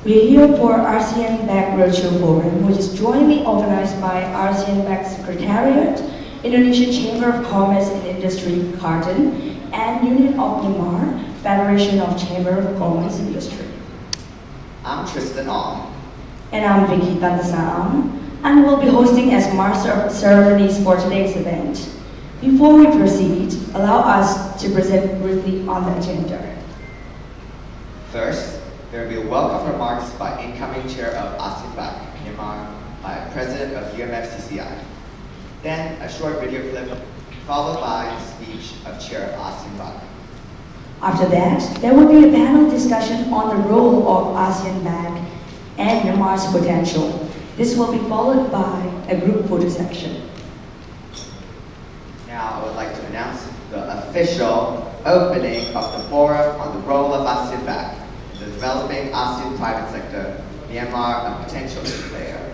We're here for ASEAN BAC Virtual Forum, which is jointly organized by ASEAN BAC Secretariat, Indonesian Chamber of Commerce and Industry, Carton, and Union of Myanmar, Federation of Chamber of Commerce and Industry. I'm Tristan Ong. And I'm Vicky Tantasaam, and we'll be hosting as Master of Ceremonies for today's event. Before we proceed, allow us to present briefly on the agenda. First, there will be welcome remarks by incoming Chair of ASEAN BAC, Myanmar, by President of UMFCCI. Then, a short video clip, followed by a speech of Chair of ASEAN BAC. After that, there will be a panel discussion on the role of ASEAN BAC and Myanmar's potential. This will be followed by a group photo section. Now, I would like to announce the official opening of the forum on the role of ASEAN BAC in the developing ASEAN private sector, Myanmar, a potential player.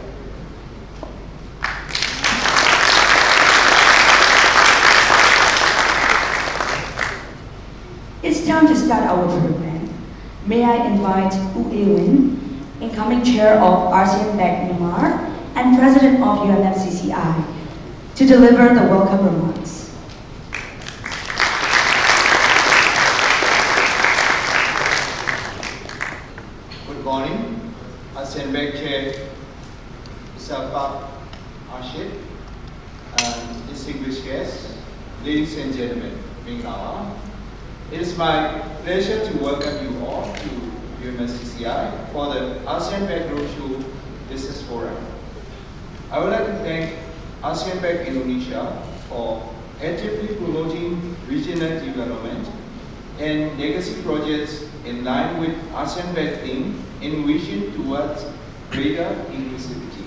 It's time to start our program. May I invite U Win, incoming Chair of ASEAN BAC Myanmar and President of UMFCCI, to deliver the welcome remarks. Good morning, ASEAN BAC Chair Mr. Park Ashit, and distinguished guests, ladies and gentlemen, Mingawa. It is my pleasure to welcome you all to UMFCCI for the ASEAN BAC Roadshow Business Forum. I would like to thank ASEAN BAC Indonesia for actively promoting regional development and legacy projects in line with ASEAN BAC theme in vision towards greater inclusivity.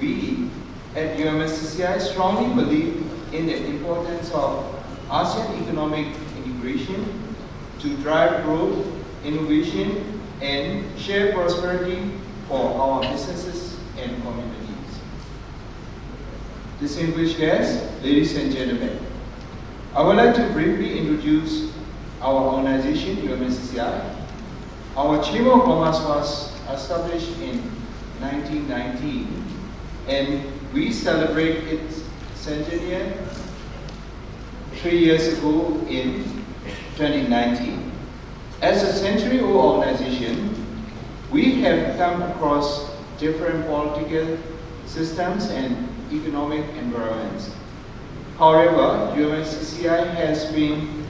We at UMFCCI strongly believe in the importance of ASEAN economic integration to drive growth, innovation, and share prosperity for our businesses and communities. Distinguished guests, ladies and gentlemen, I would like to briefly introduce our organization, UMFCCI. Our Chamber of Commerce was established in 1919, and we celebrate its centennial 3 years ago in 2019. As a century-old organization, we have come across different political systems and economic environments. However, UMFCCI has been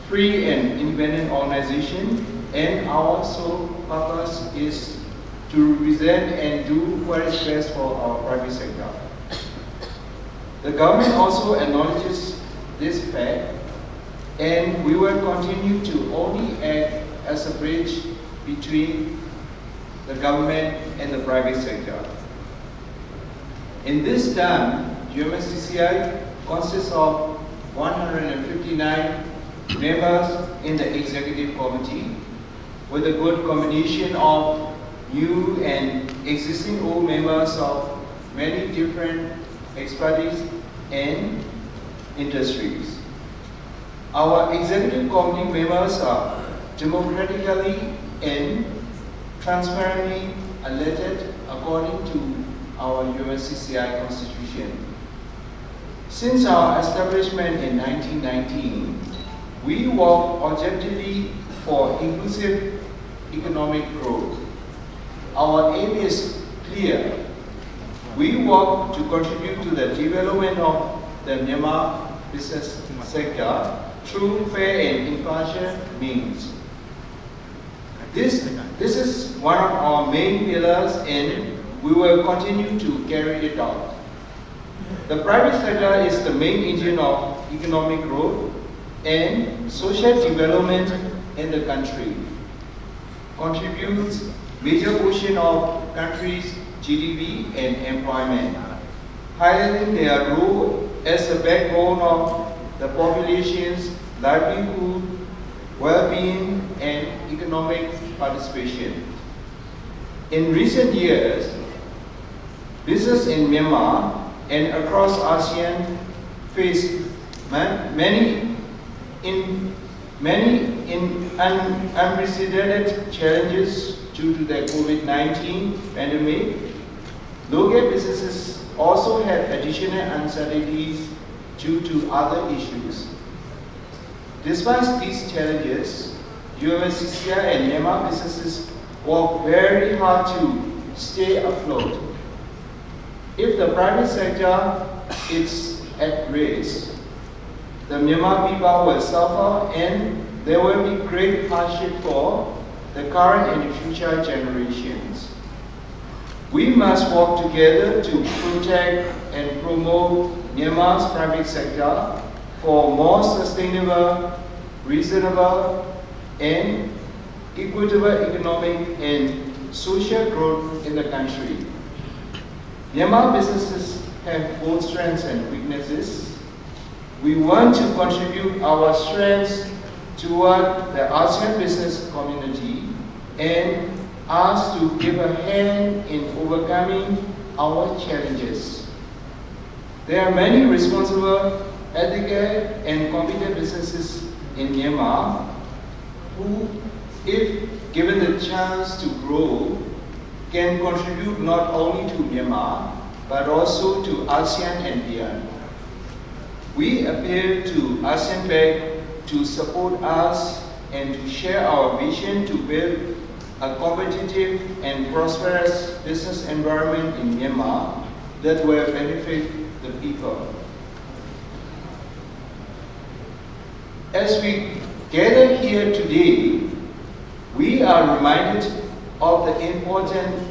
free and independent organization, and our sole purpose is to represent and do what is best for our private sector. The government also acknowledges this fact, and we will continue to only act as a bridge between the government and the private sector. In this term, UMFCCI consists of 159 members in the executive committee, with a good combination of new and existing old members of many different expertise and industries. Our executive committee members are democratically and transparently elected according to our UMFCCI constitution. Since our establishment in 1919, we work objectively for inclusive economic growth. Our aim is clear. We work to contribute to the development of the Myanmar business sector through fair and impartial means. This is one of our main pillars, and we will continue to carry it out. The private sector is the main engine of economic growth and social development in the country, contributes major portion of country's GDP and employment, highlighting their role as the backbone of the population's livelihood, well-being, and economic participation. In recent years, business in Myanmar and across ASEAN face many in unprecedented challenges due to the COVID-19 pandemic, local businesses also had additional uncertainties due to other issues. Despite these challenges, UMFCCI and Myanmar businesses work very hard to stay afloat. If the private sector is at risk, the Myanmar people will suffer and there will be great hardship for the current and future generations. We must work together to protect and promote Myanmar's private sector for more sustainable, reasonable, and equitable economic and social growth in the country. Myanmar businesses have both strengths and weaknesses. We want to contribute our strengths toward the ASEAN business community and ask to give a hand in overcoming our challenges. There are many responsible, ethical, and competent businesses in Myanmar who, if given the chance to grow, can contribute not only to Myanmar, but also to ASEAN and beyond. We appeal to ASEAN BAC to support us and to share our vision to build a competitive and prosperous business environment in Myanmar that will benefit the people. As we gather here today, we are reminded of the important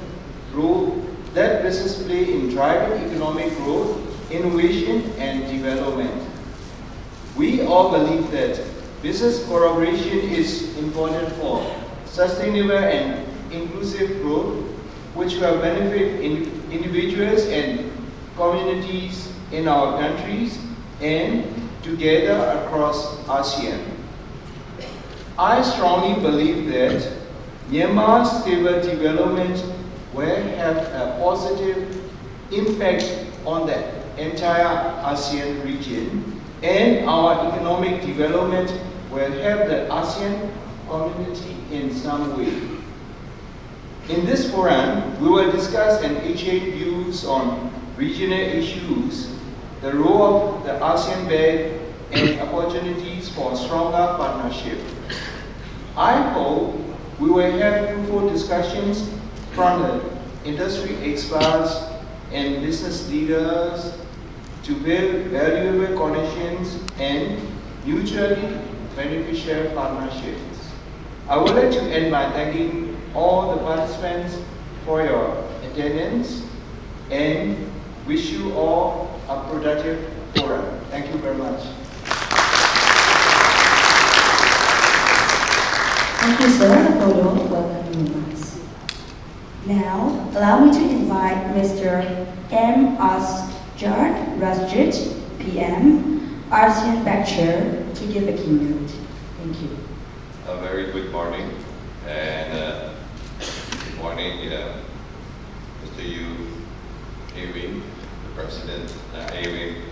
role that business play in driving economic growth, innovation, and development. We all believe that business collaboration is important for sustainable and inclusive growth, which will benefit individuals and communities in our countries and together across ASEAN. I strongly believe that Myanmar's stable development will have a positive impact on the entire ASEAN region, and our economic development will help the ASEAN community in some way. In this forum, we will discuss and exchange views on regional issues, the role of the ASEAN BAC, and opportunities for stronger partnership. I hope we will have fruitful discussions from the industry experts and business leaders to build valuable connections and mutually beneficial partnerships. I would like to end by thanking all the participants for your attendance and wish you all a productive forum. Thank you very much. Thank you, sir, for your welcoming remarks. Now, allow me to invite Mr. M. Asjar Rasjit, PM, ASEAN BAC Chair, to give a keynote. Thank you. A very good morning, and good morning, Mr. Yu Awing, the President,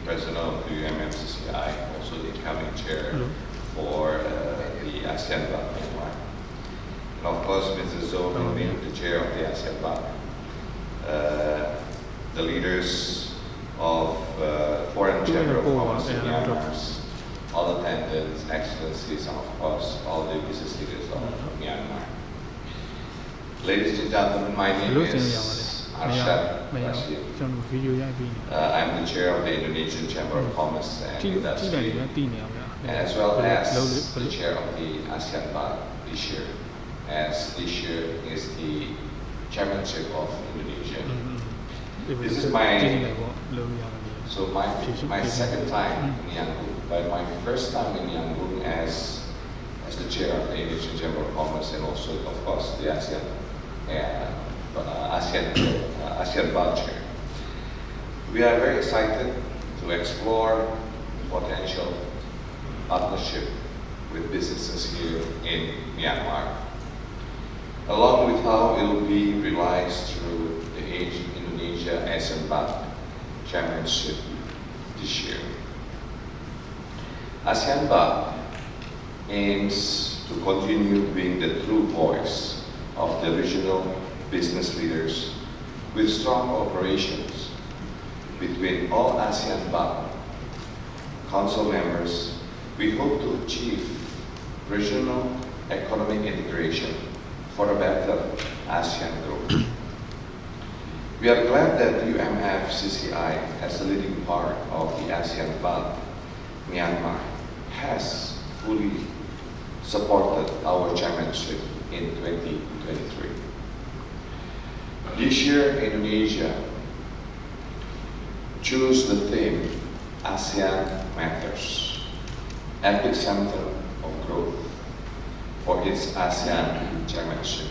President of the UMFCCI, also the incoming Chair for the ASEAN BAC Myanmar. And of course, Mr. Zhou Ming, the Chair of the ASEAN BAC, the leaders of Foreign Chamber of Commerce in Myanmar, all attendants, excellencies, and of course, all the business leaders of Myanmar. Ladies and gentlemen, my name is Arshad Rashid. I'm the chair of the Indonesian Chamber of Commerce and Industry, as well as the chair of the ASEAN BAC this year, as this year is the chairmanship of Indonesia. This is my second time in Yangon, but my first time in Yangon as the chair of the Indonesian Chamber of Commerce and also, of course, the ASEAN BAC chair. We are very excited to explore potential partnership with businesses here in Myanmar, along with how it will be realized through the Indonesia ASEAN BAC Chairmanship this year. ASEAN BAC aims to continue being the true voice of the regional business leaders with strong operations between all ASEAN BAC Council members. We hope to achieve regional economic integration for a better ASEAN growth. We are glad that UMFCCI, as the leading part of the ASEAN BAC Myanmar, has fully supported our chairmanship in 2023. This year, Indonesia chose the theme ASEAN Matters, epicenter of growth, for its ASEAN chairmanship.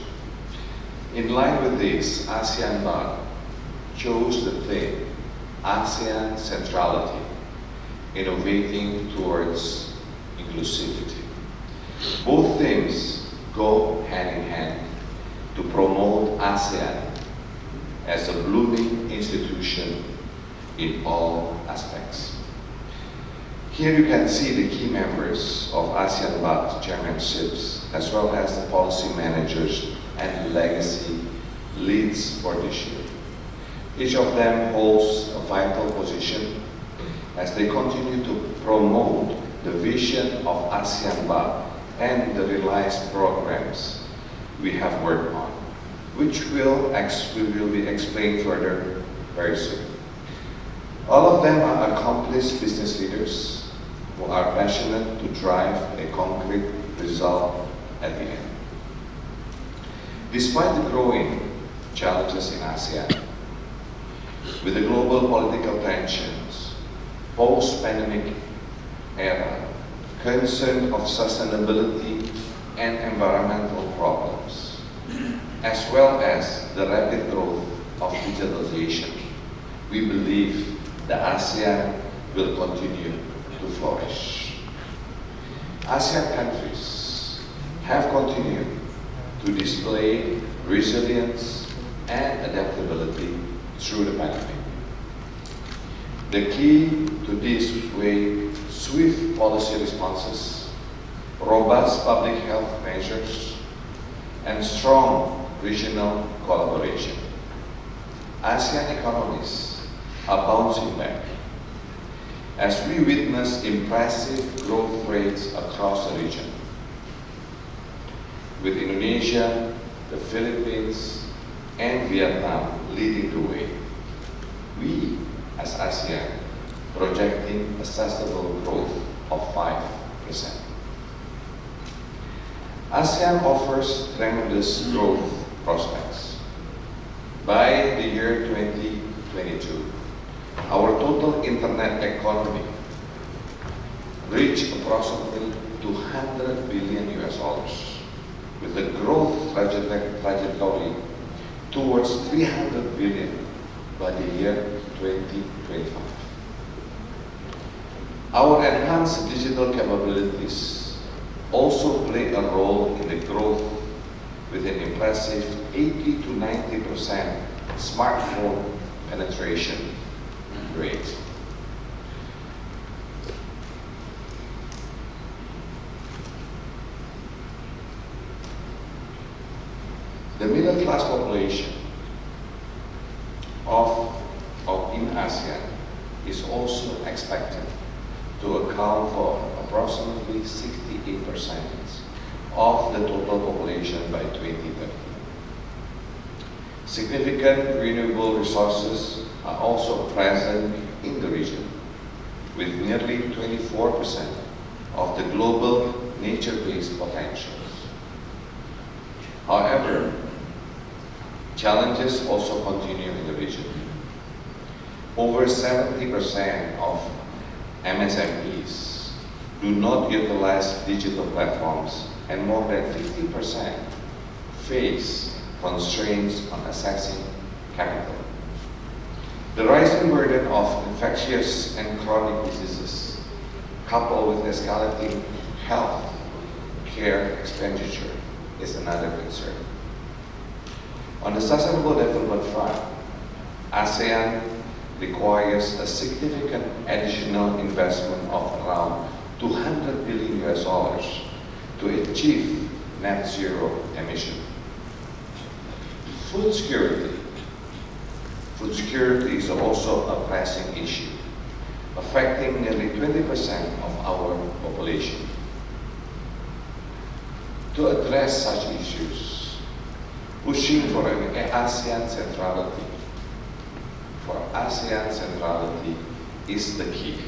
In line with this, ASEAN BAC chose the theme ASEAN Centrality, innovating towards inclusivity. Both themes go hand in hand to promote ASEAN as a blooming institution in all aspects. Here you can see the key members of ASEAN BAC chairmanships, as well as the policy managers and legacy leads for this year. Each of them holds a vital position as they continue to promote the vision of ASEAN BAC and the realized programs we have worked on, which will be explained further very soon. All of them are accomplished business leaders who are passionate to drive a concrete result at the end. Despite the growing challenges in ASEAN, with the global political tensions, post-pandemic era, concern of sustainability and environmental problems, as well as the rapid growth of digitalization, we believe the ASEAN will continue to flourish. ASEAN countries have continued to display resilience and adaptability through the pandemic. The key to this were swift policy responses, robust public health measures, and strong regional collaboration. ASEAN economies are bouncing back as we witness impressive growth rates across the region, with Indonesia, the Philippines, and Vietnam leading the way. We, as ASEAN, projecting a sustainable growth of 5%. ASEAN offers tremendous growth prospects. By the year 2022, our total internet economy reached approximately $200 billion with a growth trajectory towards $300 billion by the year 2025. Our enhanced digital capabilities also play a role in the growth with an impressive 80 to 90% smartphone penetration rate. The middle class population in ASEAN is also expected to account for approximately 68% of the total population by 2030. Significant renewable resources are also present in the region, with nearly 24% of the global nature-based potentials. However, challenges also continue in the region. Over 70% of MSMEs do not utilize digital platforms, and more than 50% face constraints on accessing capital. The rising burden of infectious and chronic diseases, coupled with escalating health care expenditure, is another concern. On the sustainable development front, ASEAN requires a significant additional investment of around $200 billion to achieve net zero emission. Food security. Food security is also a pressing issue, affecting nearly 20% of our population. To address such issues, pushing for an ASEAN centrality. For ASEAN centrality is the key.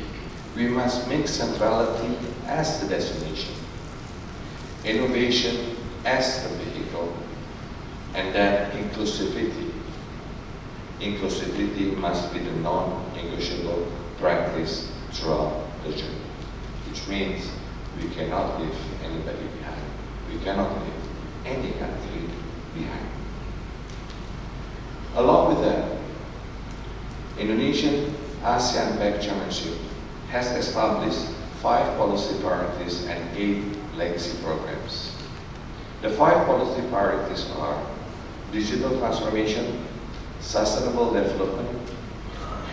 We must make centrality as the destination, innovation as the vehicle, and then inclusivity. Inclusivity must be the non-negotiable practice throughout the journey, which means we cannot leave anybody behind. We cannot leave any country behind. Along with that, Indonesian ASEAN BAC Chairmanship has established 5 policy priorities and 8 legacy programs. The 5 policy priorities are digital transformation, sustainable development,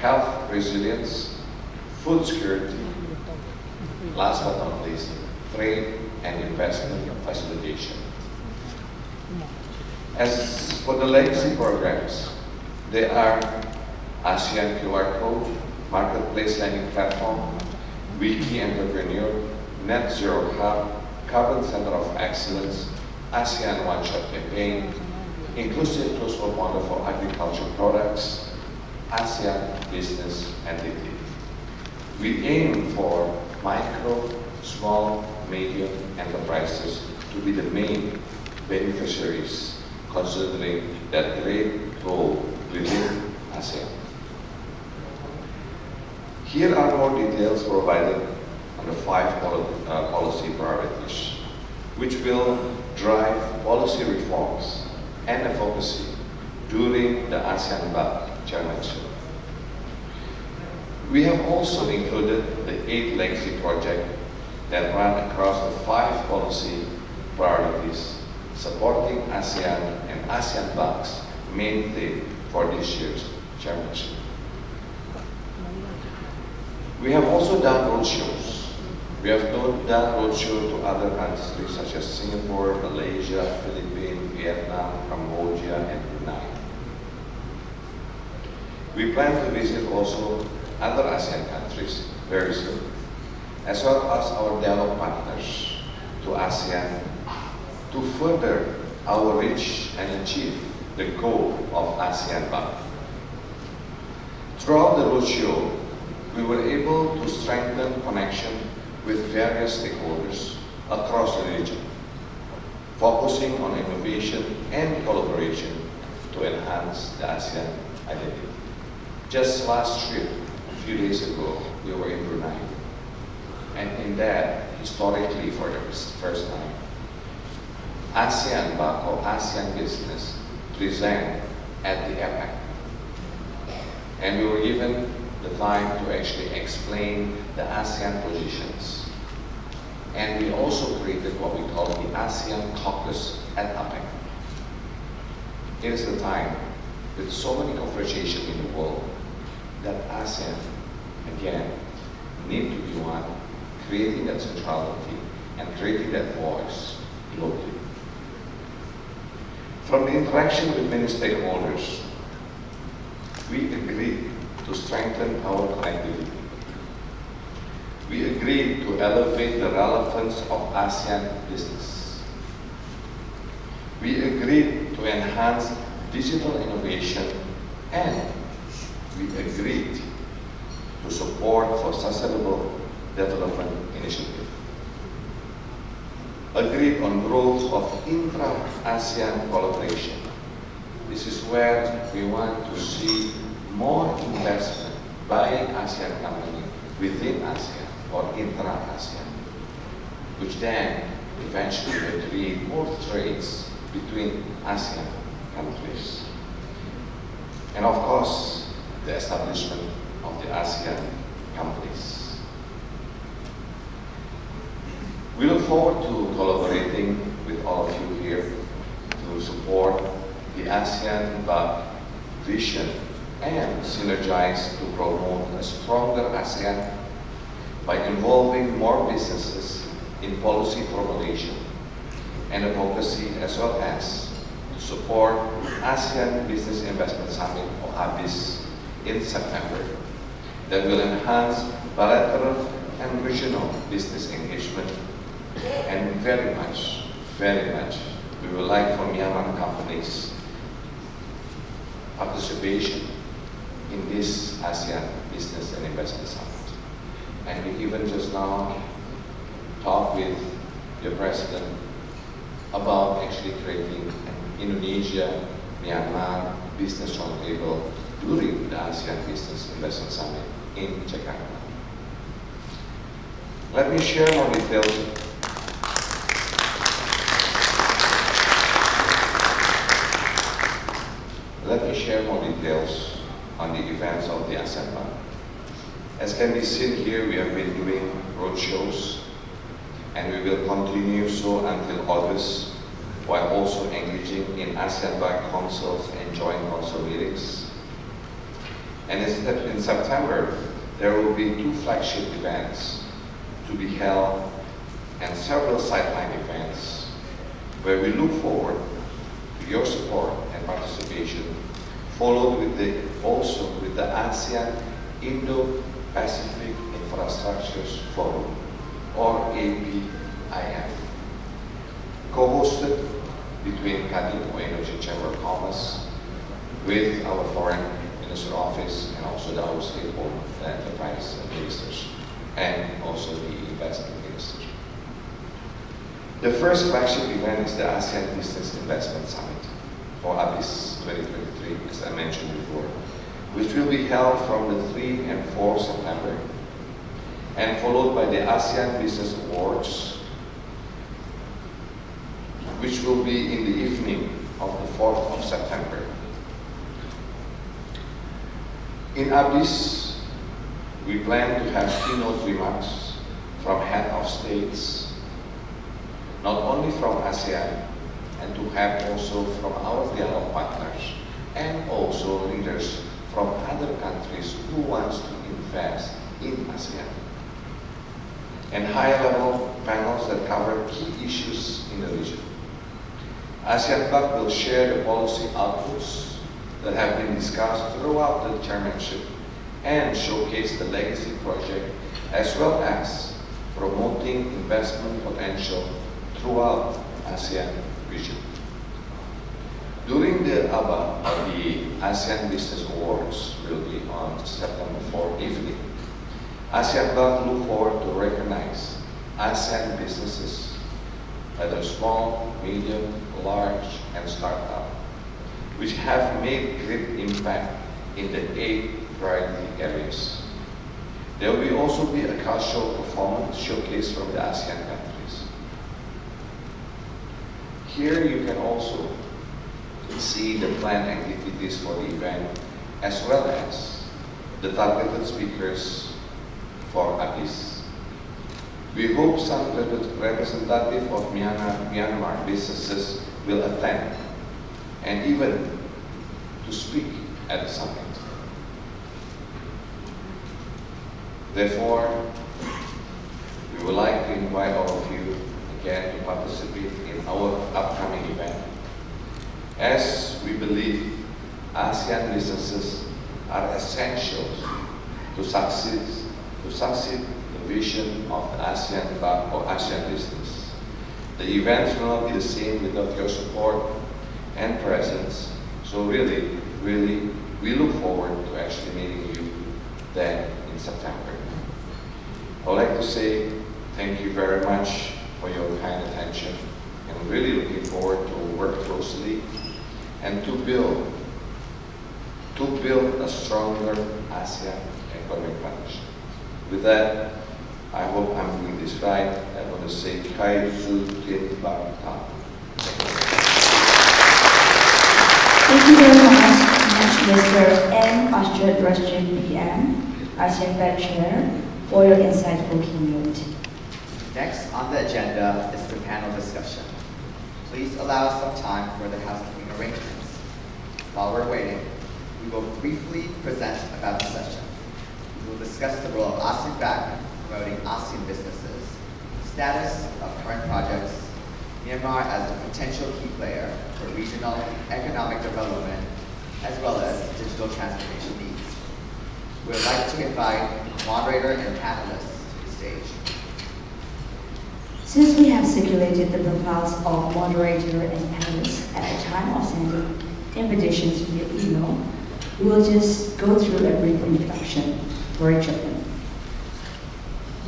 health resilience, food security, last but not least, trade and investment facilitation. As for the legacy programs, they are ASEAN QR Code, Marketplace Lending Platform, Wiki Entrepreneur, Net Zero Hub, Carbon Center of Excellence, ASEAN One Shop Campaign, Inclusive Closed Model for Agriculture Products, ASEAN Business Entity. We aim for micro, small, medium enterprises to be the main beneficiaries, considering that great goal within ASEAN. Here are more details provided on the 5 policy priorities, which will drive policy reforms and advocacy during the ASEAN BAC Chairmanship. We have also included the 8 legacy projects that run across the 5 policy priorities, supporting ASEAN and ASEAN BAC's main theme for this year's chairmanship. We have also done roadshows. We have done roadshows to other countries such as Singapore, Malaysia, Philippines, Vietnam, Cambodia, and Brunei. We plan to visit also other ASEAN countries very soon, as well as our dialogue partners to ASEAN to further our reach and achieve the goal of ASEAN BAC. Throughout the roadshow, we were able to strengthen connection with various stakeholders across the region, focusing on innovation and collaboration to enhance the ASEAN identity. Just last trip, a few days ago, we were in Brunei. And in that, historically for the first time, ASEAN BAC or ASEAN Business present at the APEC. And we were given the time to actually explain the ASEAN positions. And we also created what we call the ASEAN Caucus at APEC. It is the time, with so many conversations in the world, that ASEAN, again, need to be one, creating that centrality and creating that voice globally. From the interaction with many stakeholders, we agreed to strengthen our connectivity. We agreed to elevate the relevance of ASEAN business. We agreed to enhance digital innovation, and we agreed to support for sustainable development initiative. Agreed on growth of intra-ASEAN collaboration. This is where we want to see more investment by ASEAN company within ASEAN or intra-ASEAN, which then eventually will create more trades between ASEAN countries. And of course, the establishment of the ASEAN companies. We look forward to collaborating with all of you here to support the ASEAN BAC vision and synergize to promote a stronger ASEAN by involving more businesses in policy formulation and advocacy, as well as to support ASEAN Business Investment Summit, or ABIS, in September, that will enhance bilateral and regional business engagement. And very much, we would like for Myanmar companies participation in this ASEAN Business and Investment Summit. And we even just now talked with the President about actually creating an Indonesia-Myanmar business roundtable during the ASEAN Business Investment Summit in Jakarta. Let me share more details. Let me share more details on the events of the ASEAN BAC. As can be seen here, we have been doing roadshows, and we will continue so until August, while also engaging in ASEAN BAC councils and joint council meetings. And in September, there will be 2 flagship events to be held and several sideline events where we look forward to your support and participation, followed with the ASEAN Indo-Pacific Infrastructures Forum, or APIF, co-hosted between Kadin or Indonesia Chamber of Commerce with our Foreign Minister Office and also the our stakeholder, the enterprise ministers, and also the investment minister. The first flagship event is the ASEAN Business Investment Summit, or ABIS 2023, as I mentioned before, which will be held from the 3 and 4 September, and followed by the ASEAN Business Awards, which will be in the evening of the 4th of September. In ABIS, we plan to have keynote remarks from head of states, not only from ASEAN, and to have also from our dialogue partners, and also leaders from other countries who wants to invest in ASEAN. And high-level panels that cover key issues in the region. ASEAN BAC will share the policy outputs that have been discussed throughout the chairmanship and showcase the legacy project, as well as promoting investment potential throughout ASEAN region. During the ABA, or the ASEAN Business Awards, will be on September 4th evening. ASEAN BAC look forward to recognize ASEAN businesses, whether small, medium, large, and startup, which have made great impact in the 8 priority areas. There will also be a cultural performance showcase from the ASEAN countries. Here you can also see the planned activities for the event, as well as the targeted speakers for ABIS. We hope some representative of Myanmar businesses will attend and even to speak at the summit. Therefore, we would like to invite all of you again to participate in our upcoming event, as we believe ASEAN businesses are essential to succeed the vision of the ASEAN BAC or ASEAN business. The events will not be the same without your support and presence. So really, we look forward to actually meeting you then in September. I would like to say thank you very much for your kind attention, and I'm really looking forward to work closely and to build a stronger ASEAN economic partnership. With that, I hope I'm doing this right. I want to say Kai Su Tin Bang Tam. Thank you very much, Mr. M. Astrid Rashid PM, ASEAN BAC Chair, for your insightful keynote. Next on the agenda is the panel discussion. Please allow us some time for the housekeeping arrangements. While we're waiting, we will briefly present about the session. We will discuss the role of ASEAN BAC in promoting ASEAN businesses, status of current projects, Myanmar as a potential key player for regional economic development as well as digital transformation needs. We would like to invite moderator and panelists to the stage. Since we have circulated the profiles of moderator and panelists at the time of sending invitations via email, we will just go through a brief introduction for each of them.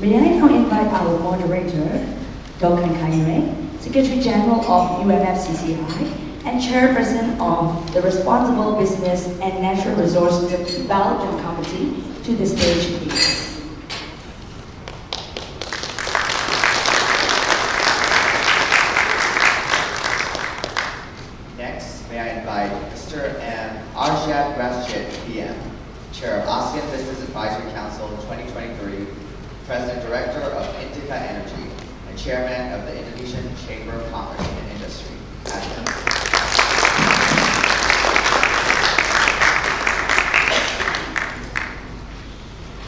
May I now invite our moderator, Dr. Kaire, Secretary General of UMFCCI and Chairperson of the Responsible Business and Natural Resources Development Committee, to the stage, please. Next, may I invite Mr. M. Arjad Graschit, PM, Chair of ASEAN Business Advisory Council 2023, President Director of Indica Energy, and Chairman of the Indonesian Chamber of Commerce and Industry, ASEAN.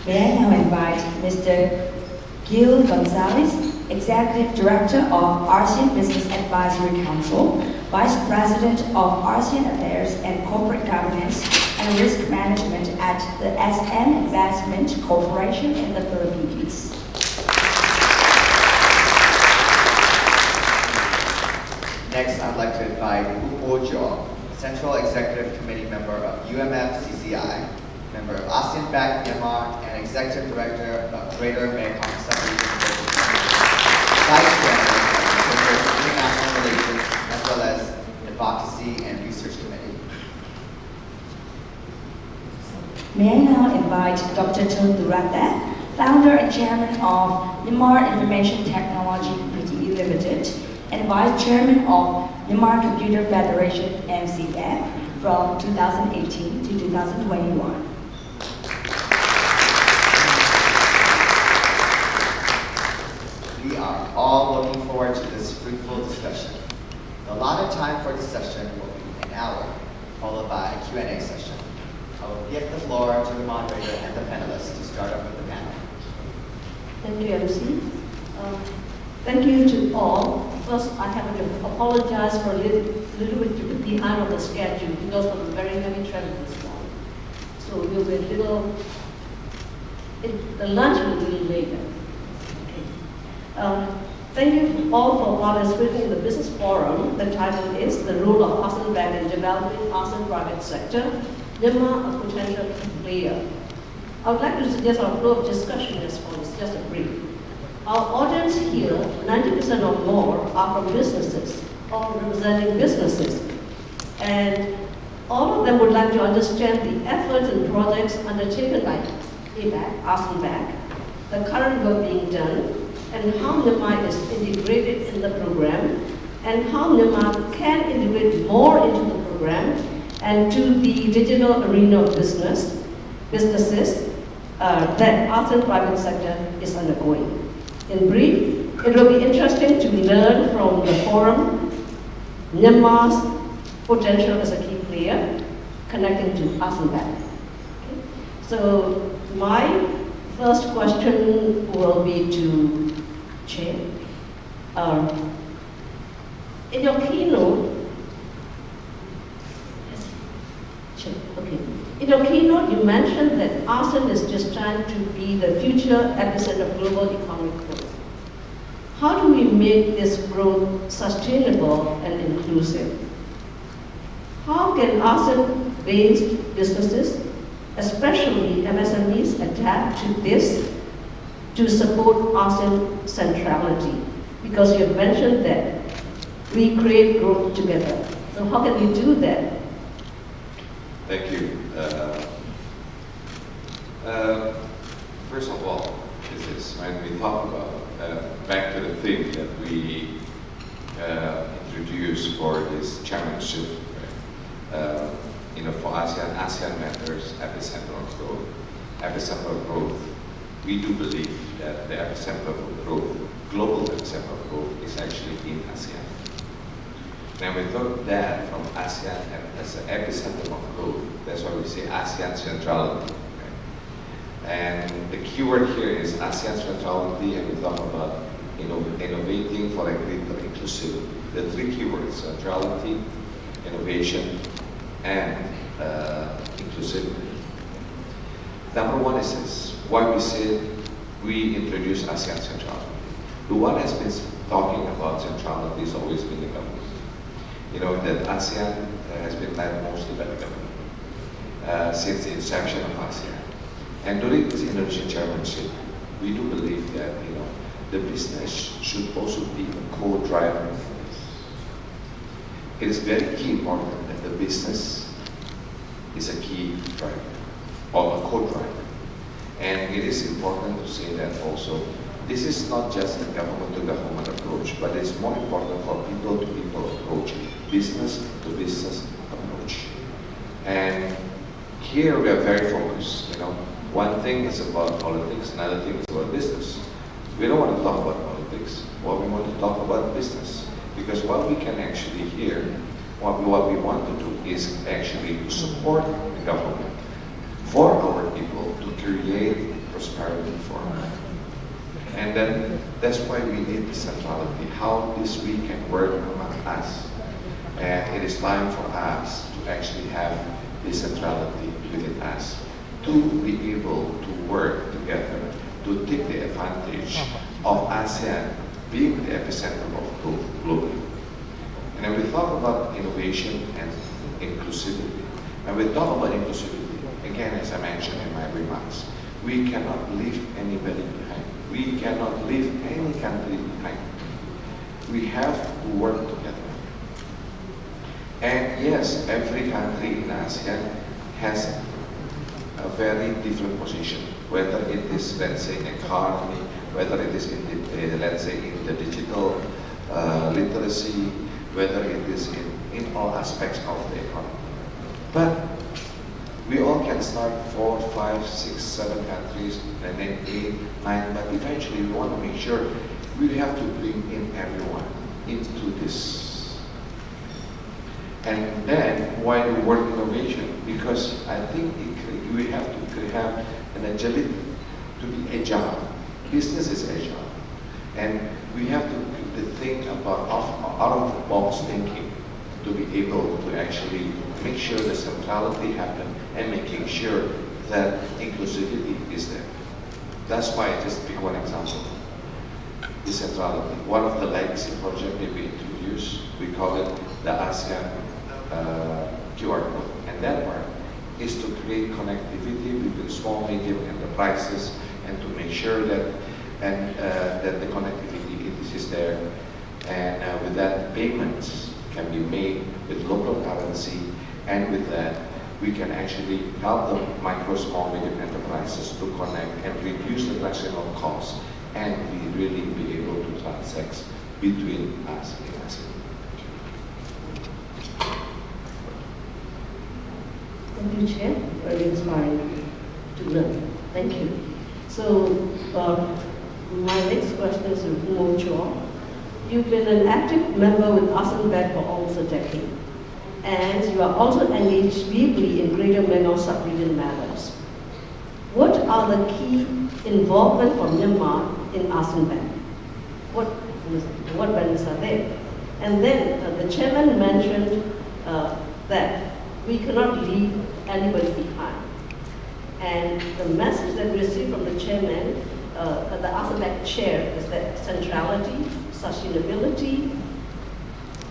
May I now invite Mr. Gil Gonzalez, Executive Director of ASEAN Business Advisory Council, Vice President of ASEAN Affairs and Corporate Governance and Risk Management at the ASEAN Investment Corporation in the Philippines. Next, I'd like to invite Wu Jo, Central Executive Committee member of UMFCCI, member of ASEAN BAC Myanmar, and Executive Director of Greater Mekong Sub-Region Vice Chairman of the Center for International Relations, as well as Advocacy and Research Committee. May I now invite Dr. Tun Durata, Founder and Chairman of Myanmar Information Technology Pte. Limited, and Vice Chairman of Myanmar Computer Federation MCF from 2018 to 2021. We are all looking forward to this fruitful discussion. The allotted time for this session will be an hour, followed by a Q&A session. I will give the floor to the moderator and the panelists to start off with the panel. Thank you, MC. Thank you to all. First, I have to apologize for a little bit behind on the schedule because of the very heavy traffic this morning. So we'll be a little, the lunch will be a little later. Okay. Thank you all for participating in the business forum. The title is The Role of ASEAN BAC in Developing ASEAN Private Sector, Myanmar a Potential Player. I would like to suggest our flow of discussion as follows, just a brief. Our audience here, 90% or more, are from businesses or representing businesses. And all of them would like to understand the efforts and projects undertaken by ABAC, ASEAN BAC, the current work being done, and how Myanmar is integrated in the program, and how Myanmar can integrate more into the program and to the digital arena of businesses that ASEAN private sector is undergoing. In brief, it will be interesting to learn from the forum Myanmar's potential as a key player connecting to ASEAN BAC. Okay. So my first question will be to Chair. In your keynote, yes, Chair, okay. In your keynote, you mentioned that ASEAN is destined to be the future epicenter of global economic growth. How do we make this growth sustainable and inclusive? How can ASEAN-based businesses, especially MSMEs, adapt to this to support ASEAN centrality? Because you have mentioned that we create growth together. So how can we do that? Thank you. First of all, this is when we talk about, back to the theme that we introduced for this chairmanship, for ASEAN matters, epicenter of growth. Epicenter of growth, we do believe that the epicenter of growth, global epicenter of growth, is actually in ASEAN. Now we thought that from ASEAN as an epicenter of growth, that's why we say ASEAN centrality. Okay? And the keyword here is ASEAN centrality, and we talk about innovating for a greater inclusivity. the three keywords: centrality, innovation, and inclusivity. Number one is this: why we said we introduced ASEAN centrality. The one has been talking about centrality has always been the government. You know that ASEAN has been led mostly by the government since the inception of ASEAN. And during this Indonesian chairmanship, we do believe that the business should also be a co-driver of this. It is very key important that the business is a key driver or a co-driver. And it is important to say that also, this is not just a government-to-government approach, but it's more important for people-to-people approach, business-to-business approach. And here we are very focused. One thing is about politics, another thing is about business. We don't want to talk about politics. What we want to talk about business, because what we can actually hear, what we want to do is actually to support the government for our people to create prosperity for us. And then that's why we need the centrality, how this we can work among us. And it is time for us to actually have this centrality within us, to be able to work together, to take the advantage of ASEAN being the epicenter of growth globally. And when we talk about innovation and inclusivity, and we talk about inclusivity, again, as I mentioned in my remarks, we cannot leave anybody behind. We cannot leave any country behind. We have to work together. And yes, every country in ASEAN has a very different position, whether it is, let's say, in economy, whether it is in the, let's say, in the digital literacy, whether it is in all aspects of the economy. But we all can start 4, 5, 6, 7 countries, and then 8, 9, but eventually we want to make sure we have to bring in everyone into this. And then, why the word innovation? Because I think we have to have an agility, to be agile. Business is agile. And we have to think about out-of-the-box thinking to be able to actually make sure the centrality happens and making sure that inclusivity is there. That's why I just pick one example. The centrality. One of the legacy projects that we introduced, we call it the ASEAN QR code. And that part is to create connectivity between small, medium enterprises and to make sure that that the connectivity is there. And with that, payments can be made with local currency, and with that, we can actually help the micro, small, medium enterprises to connect and reduce the transactional costs, and we really be able to transact between us and ASEAN. Thank you, Chair. Very inspiring to learn. Thank you. So, my next question is to Mo Chua. You've been an active member with ASEAN BAC for almost a decade, and you are also engaged deeply in Greater Menor sub-region matters. What are the key involvement for Myanmar in ASEAN BAC? What benefits are there? And then the chairman mentioned that we cannot leave anybody behind. And the message that we received from the chairman, the ASEAN BAC chair, is that centrality, sustainability,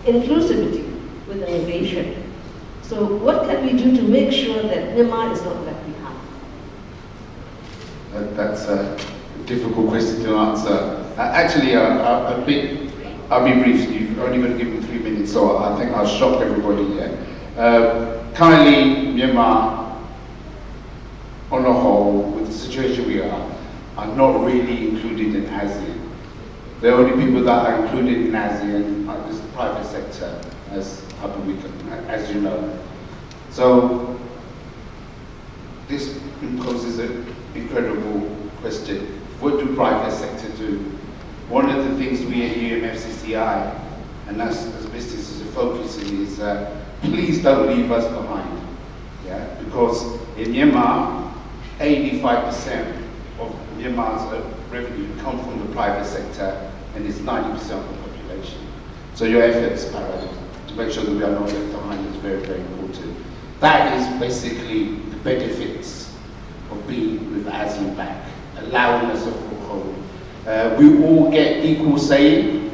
inclusivity with innovation. So what can we do to make sure that Myanmar is not left behind? That's a difficult question to answer. Actually, I'll be brief. You've only going to give me 3 minutes, so I think I'll shock everybody here. Currently, Myanmar, on the whole, with the situation we are not really included in ASEAN. The only people that are included in ASEAN is the private sector, as you know. So this poses an incredible question. What do private sector do? One of the things we at UMFCCI, and us as businesses are focusing, is please don't leave us behind. Yeah? Because in Myanmar, 85% of Myanmar's revenue come from the private sector, and it's 90% of the population. So your efforts, Parag, to make sure that we are not left behind is very, very important. That is basically the benefits of being with ASEAN BAC, allowing us a foothold. We all get equal say.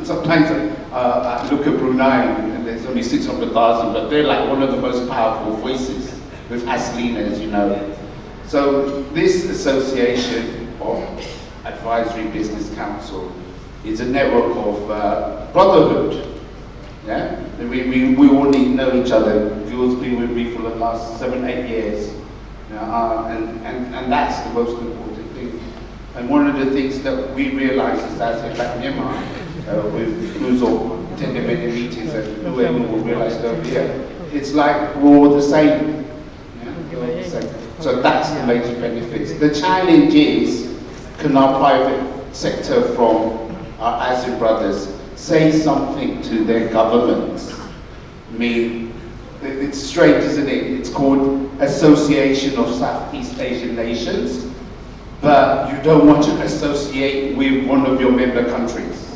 Sometimes I look at Brunei and there's only 600,000, but they're like one of the most powerful voices with ASLENA, as you know. So this association of Advisory Business Council is a network of brotherhood. Yeah, we all need to know each other. Jules been with me for the last 7-8 years, and that's the most important thing. And one of the things that we realize is that in Myanmar, with Luzon, attending many meetings, and whoever will realize that here, it's like we're all the same. Yeah? We're all the same. So that's the major benefits. The challenge is, can our private sector from our ASEAN brothers say something to their governments? I mean, it's strange, isn't it? It's called Association of Southeast Asian Nations, but you don't want to associate with one of your member countries.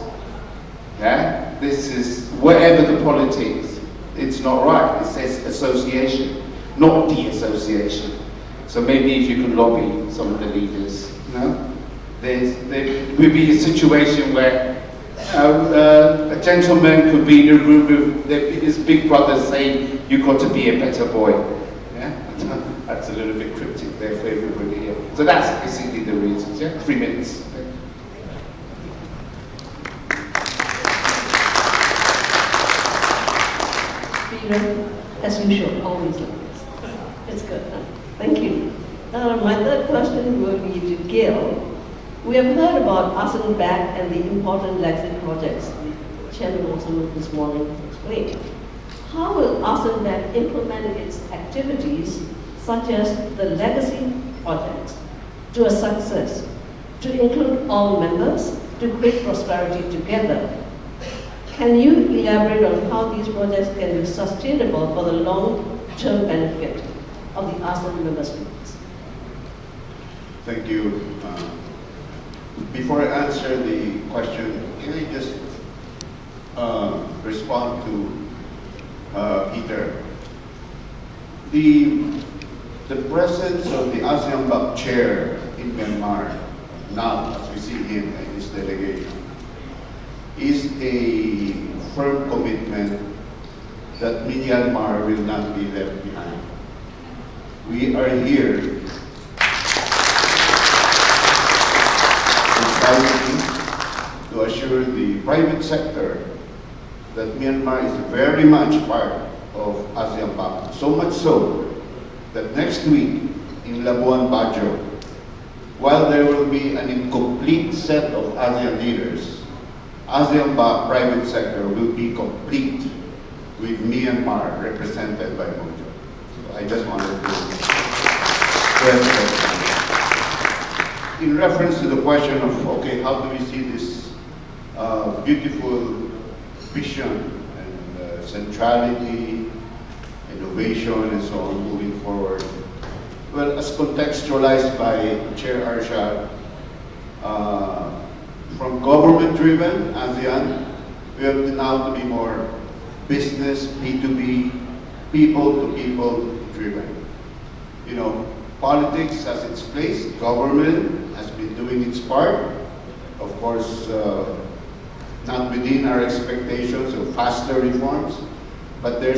Yeah? This is, whatever the politics, it's not right. It says association, not de-association. So maybe if you can lobby some of the leaders, you know? There will be a situation where a gentleman could be in a room with his big brother saying, "You've got to be a better boy." Yeah? That's a little bit cryptic there for everybody here. So that's basically the reasons. Yeah? 3 minutes. As usual, always like this. It's good, huh? Thank you. My third question will be to Gil. We have heard about ASEAN BAC and the important legacy projects the Chairman also this morning explained. How will ASEAN BAC implement its activities, such as the legacy projects, to a success, to include all members, to create prosperity together? Can you elaborate on how these projects can be sustainable for the long-term benefit of the ASEAN member states? Thank you. Before I answer the question, can I just respond to Peter? The presence of the ASEAN BAC chair in Myanmar now, as we see him and his delegation, is a firm commitment that Myanmar will not be left behind. We are here to assure the private sector that Myanmar is very much part of ASEAN BAC. So much so that next week in Labuan Bajo, while there will be an incomplete set of ASEAN leaders, ASEAN BAC private sector will be complete with Myanmar represented by Mojo. So I just wanted to stress that. In reference to the question of, okay, how do we see this beautiful vision and centrality, innovation, and so on moving forward? Well, as contextualized by Chair Arshad, from government-driven ASEAN, we have now to be more business, B2B, people-to-people driven. You know, politics has its place, government has been doing its part. Of course, not within our expectations of faster reforms, but they're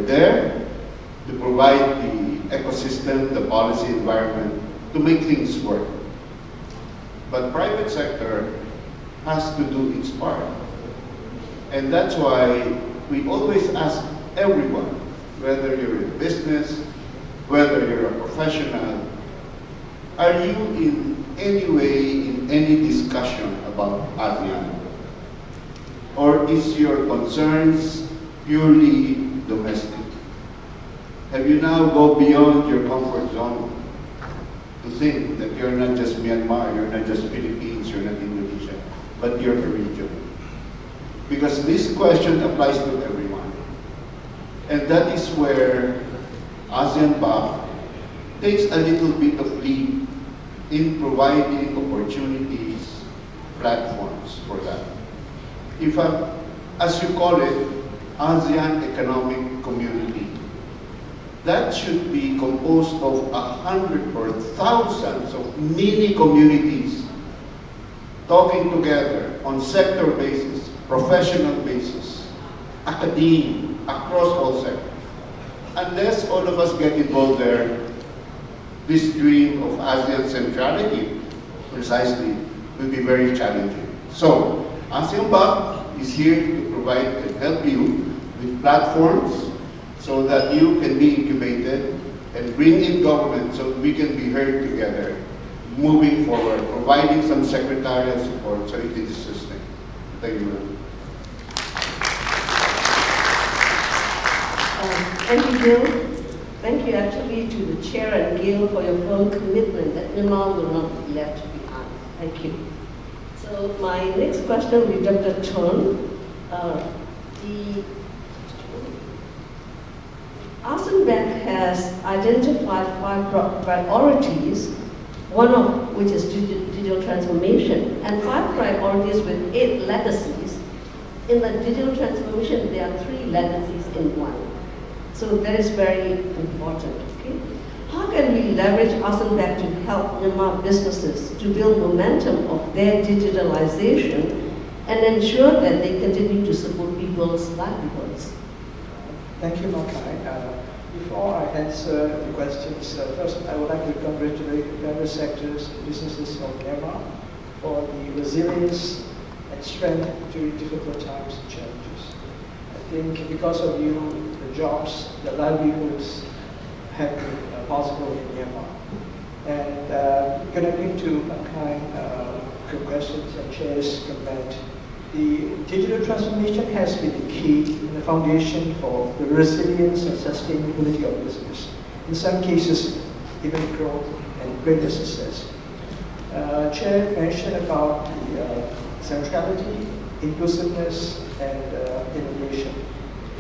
there to provide the ecosystem, the policy environment to make things work. But private sector has to do its part. And that's why we always ask everyone, whether you're in business, whether you're a professional, are you in any way in any discussion about ASEAN? Or is your concerns purely domestic? Have you now go beyond your comfort zone to think that you're not just Myanmar, you're not just Philippines, you're not Indonesia, but you're a region? Because this question applies to everyone. And that is where ASEAN BAC takes a little bit of lead in providing opportunities, platforms for that. In fact, as you call it, ASEAN Economic Community. That should be composed of 100 or thousands of mini communities talking together on sector basis, professional basis, academia, across all sectors. Unless all of us get involved there, this dream of ASEAN centrality, precisely, will be very challenging. So, ASEAN BAC is here to provide and help you with platforms so that you can be incubated and bring in government so we can be heard together, moving forward, providing some secretarial support so it is sustained. Thank you very much. Thank you, Gil. Thank you actually to the chair and Gil for your firm commitment that Myanmar will not be left behind. Thank you. So my next question will be Dr. Chun. The ASEAN Bank has identified 5 priorities, one of which is digital transformation, and 5 priorities with 8 legacies. In the digital transformation, there are 3 legacies in one. So that is very important. Okay? How can we leverage ASEAN Bank to help Myanmar businesses to build momentum of their digitalization and ensure that they continue to support people's livelihoods? Thank you, Makai. Before I answer the questions, first I would like to congratulate various sectors and businesses of Myanmar for the resilience and strength during difficult times and challenges. I think because of you, the jobs, the livelihoods have been possible in Myanmar. And connecting to Makai questions and Chair's comment, the digital transformation has been the key and the foundation for the resilience and sustainability of business. In some cases, even growth and greater success. Chair mentioned about the centrality, inclusiveness, and innovation.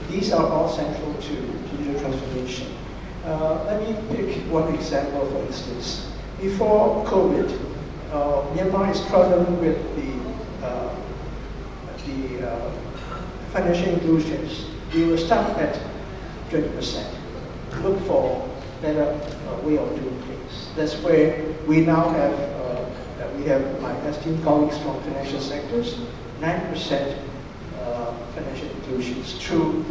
These are all central to digital transformation. Let me pick one example, for instance. Before COVID, Myanmar is struggling with the financial inclusions. We were stuck at 20%. Look for better way of doing things. That's where we now have my esteemed colleagues from financial sectors, 9% financial inclusions through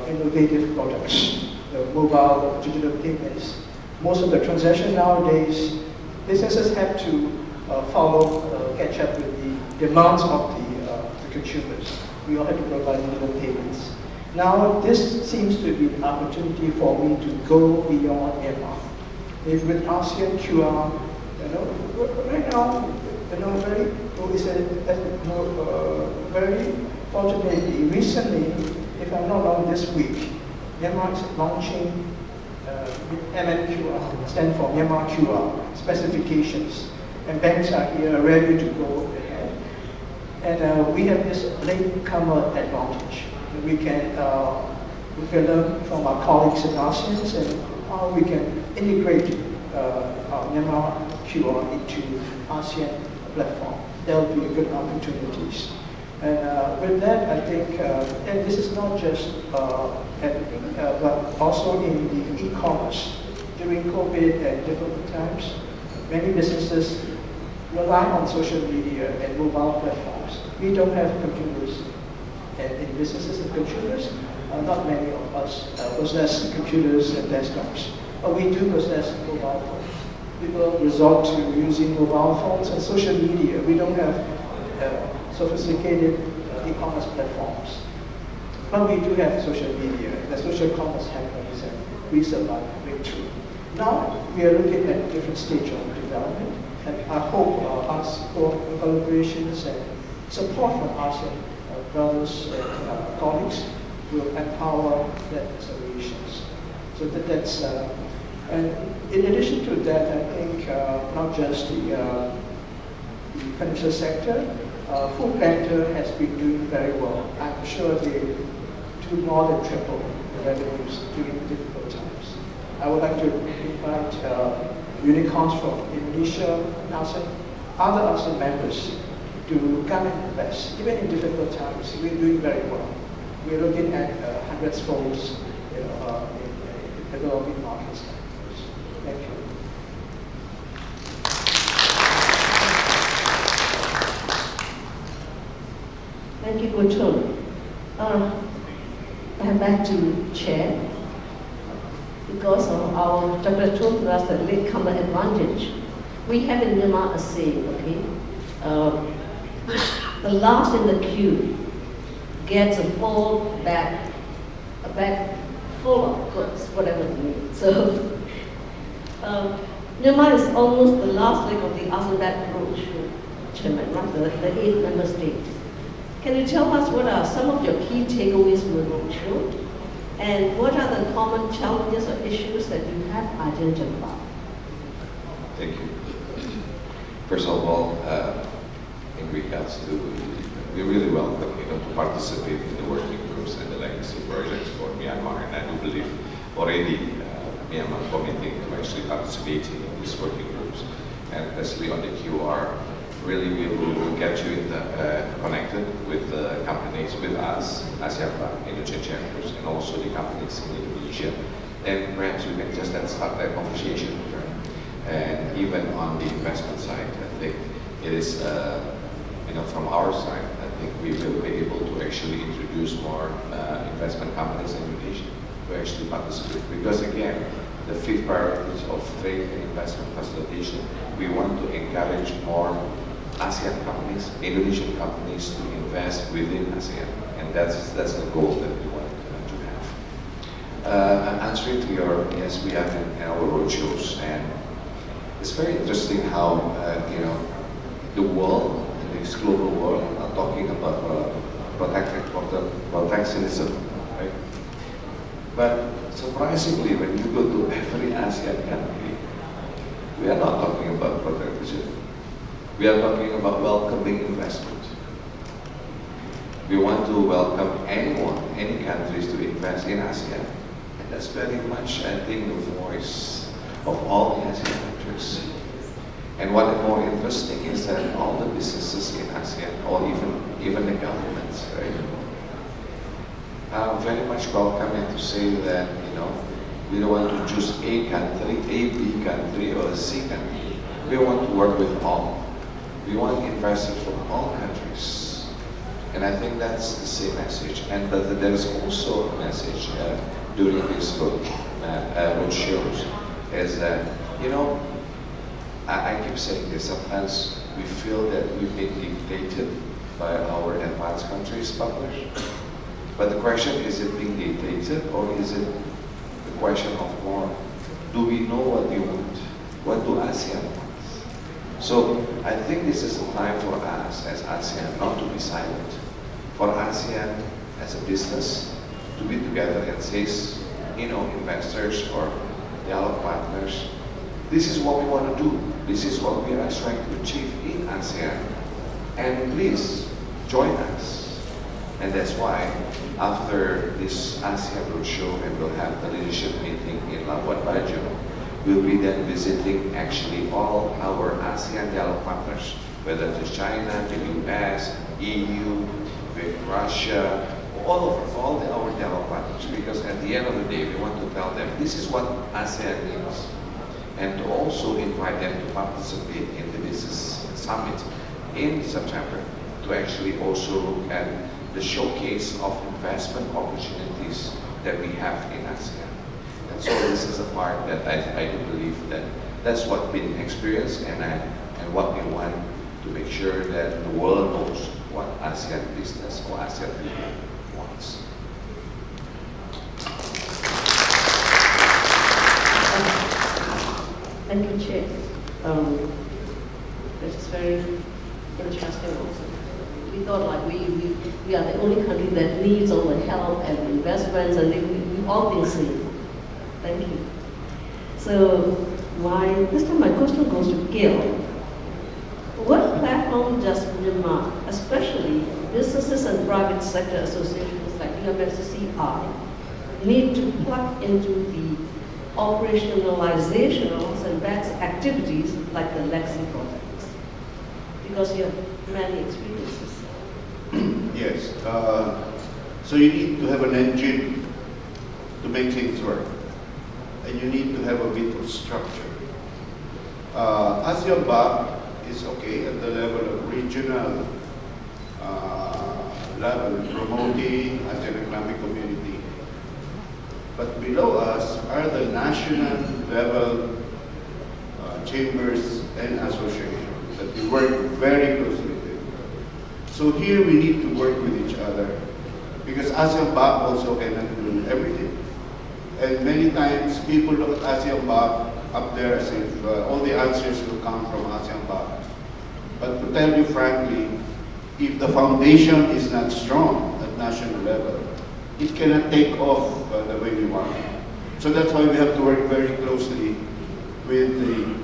innovative products, the mobile digital payments. Most of the transactions nowadays, businesses have to catch up with the demands of the consumers. We all have to provide digital payments. Now, this seems to be an opportunity for me to go beyond Myanmar. If with ASEAN QR, right now, very fortunately, recently, if I'm not wrong, this week, Myanmar is launching MMQR, stand for Myanmar QR specifications, and banks are here ready to go ahead. And we have this latecomer advantage. We can learn from our colleagues in ASEAN and how we can integrate our Myanmar QR into ASEAN platform. There will be good opportunities. And with that, I think, and this is not just but also in the e-commerce. During COVID and difficult times, many businesses rely on social media and mobile platforms. We don't have computers in businesses and consumers. Not many of us possess computers and desktops, but we do possess mobile phones. People resort to using mobile phones and social media. We don't have sophisticated e-commerce platforms, but we do have social media. The social commerce happens and we survive breakthrough. Now we are looking at a different stage of development, and I hope us for collaborations and support from ASEAN brothers and colleagues will empower that accelerations. So that's and in addition to that, I think not just the financial sector, food sector has been doing very well. I'm sure they do more than triple the revenues during difficult times. I would like to invite unicorns from Indonesia, ASEAN, other ASEAN members to come and invest. Even in difficult times, we're doing very well. We're looking at hundreds folds, in developing markets. Thank you. Thank you, Gutun. I'm back to Chair. Because of our Dr. Chun plus the latecomer advantage, we have in Myanmar a saying, okay? The last in the queue gets a bag full of goods, whatever it means. So, Myanmar is almost the last leg of the ASEAN BAC roadshow, Chairman, right? The 8 member states. Can you tell us what are some of your key takeaways from the roadshow? And what are the common challenges or issues that you have identified? Thank you. First of all, in regards to, we really welcome to participate in the working groups and the legacy projects for Myanmar, and I do believe already Myanmar committing to actually participating in these working groups, and especially on the QR. Really, we will get you connected with the companies, with us, ASEAN BAC, Indonesian chapters, and also the companies in Indonesia. And perhaps we can just start that conversation. And even on the investment side, I think it is, from our side, I think we will be able to actually introduce more investment companies in Indonesia to actually participate. Because again, the 5th priority of trade and investment facilitation, we want to encourage more ASEAN companies, Indonesian companies to invest within ASEAN, and that's the goal that we want to have. I'm answering to your, yes, we have in our roadshows, and it's very interesting how, the world, this global world, are talking about protectionism, right? But surprisingly, when you go to every ASEAN country, we are not talking about protectionism. We are talking about welcoming investment. We want to welcome anyone, any countries to invest in ASEAN. And that's very much, I think, the voice of all the ASEAN countries. And what is more interesting is that all the businesses in ASEAN, or even the governments, right, are very much welcoming to say that, we don't want to choose A country, A, B country, or a C country. We want to work with all. We want investors from all countries. And I think that's the same message. And there is also a message during these roadshows, is that, I keep saying this, sometimes we feel that we've been dictated by our advanced countries partners. But the question is it being dictated, or is it the question of more, do we know what we want? What do ASEAN want? So I think this is a time for us as ASEAN not to be silent. For ASEAN as a business to be together and say, investors or dialogue partners, this is what we want to do. This is what we are trying to achieve in ASEAN. And please join us. And that's why after this ASEAN roadshow, and we'll have the leadership meeting in Labuan Bajo, we'll be then visiting actually all our ASEAN dialogue partners, whether it's China, the US, EU, with Russia, all our dialogue partners, because at the end of the day, we want to tell them this is what ASEAN needs, and to also invite them to participate in the business summit in September, to actually also look at the showcase of investment opportunities that we have in ASEAN. And so this is a part that I do believe that that's what's been experienced, and what we want to make sure that the world knows what ASEAN business or ASEAN people wants. Thank you, Chair. This is very interesting also. We thought like we are the only country that needs all the help and investments, and we all think safe. Thank you. So this time my question goes to Gil. What platform does Myanmar, especially businesses and private sector associations like UMFCCI, need to plug into the operationalization of ASEAN BAC's activities like the legacy projects? because you have many experiences. Yes. So you need to have an engine to make things work. And you need to have a bit of structure. ASEAN BAC is okay at the level of regional level, promoting ASEAN Economic Community. But below us are the national level chambers and associations that we work very closely with. So here we need to work with each other because ASEAN BAC also cannot do everything. And many times people look at ASEAN BAC up there as if all the answers will come from ASEAN BAC. But to tell you frankly, if the foundation is not strong at national level, it cannot take off the way we want. So that's why we have to work very closely with the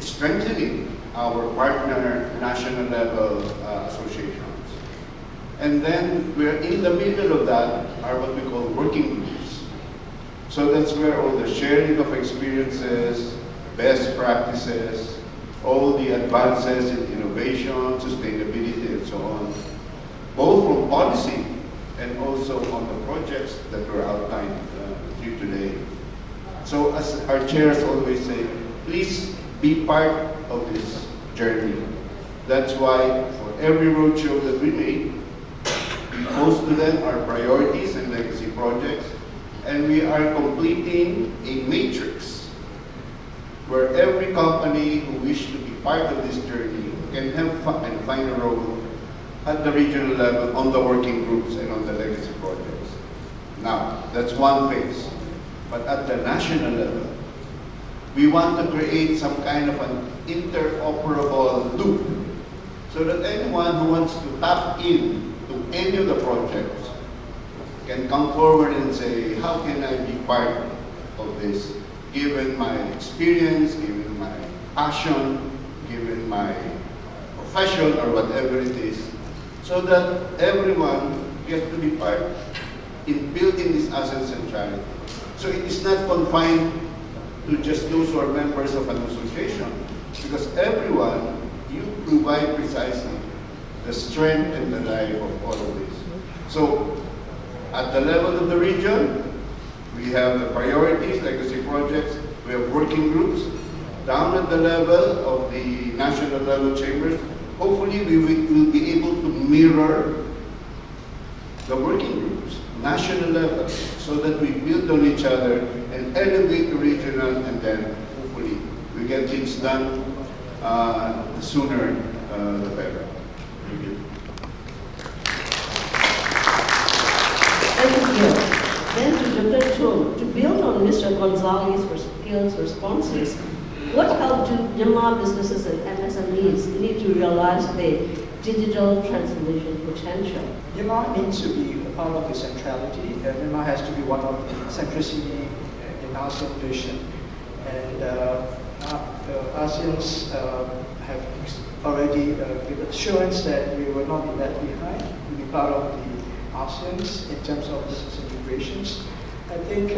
strengthening our partner national level associations. And then we're in the middle of that are what we call working groups. So that's where all the sharing of experiences, best practices, all the advances in innovation, sustainability, and so on, both from policy and also on the projects that were outlined to you today. So as our chairs always say, please be part of this journey. That's why for every roadshow that we make, we post to them our priorities and legacy projects, and we are completing a matrix where every company who wishes to be part of this journey can have and find a role at the regional level on the working groups and on the legacy projects. Now, that's one phase. But at the national level, we want to create some kind of an interoperable loop so that anyone who wants to tap in to any of the projects can come forward and say, how can I be part of this, given my experience, given my passion, given my profession or whatever it is, so that everyone gets to be part in building this ASEAN centrality. So it is not confined to just those who are members of an association, because everyone, you provide precisely the strength and the life of all of this. So at the level of the region, we have the priorities, legacy projects, we have working groups. Down at the level of the national level chambers, hopefully we will be able to mirror the working groups, national level, so that we build on each other and elevate the regional, and then hopefully we get things done the sooner the better. Thank you. Thank you. Then to Dr. Chung, to build on Mr. Gonzalez's skills responses, what help do Myanmar businesses and MSMEs need to realize their digital transformation potential? Myanmar needs to be a part of the centrality. Myanmar has to be one of the centricity in ASEAN vision. And ASEANs have already given assurance that we will not be left behind. We'll be part of the ASEANs in terms of business integrations. I think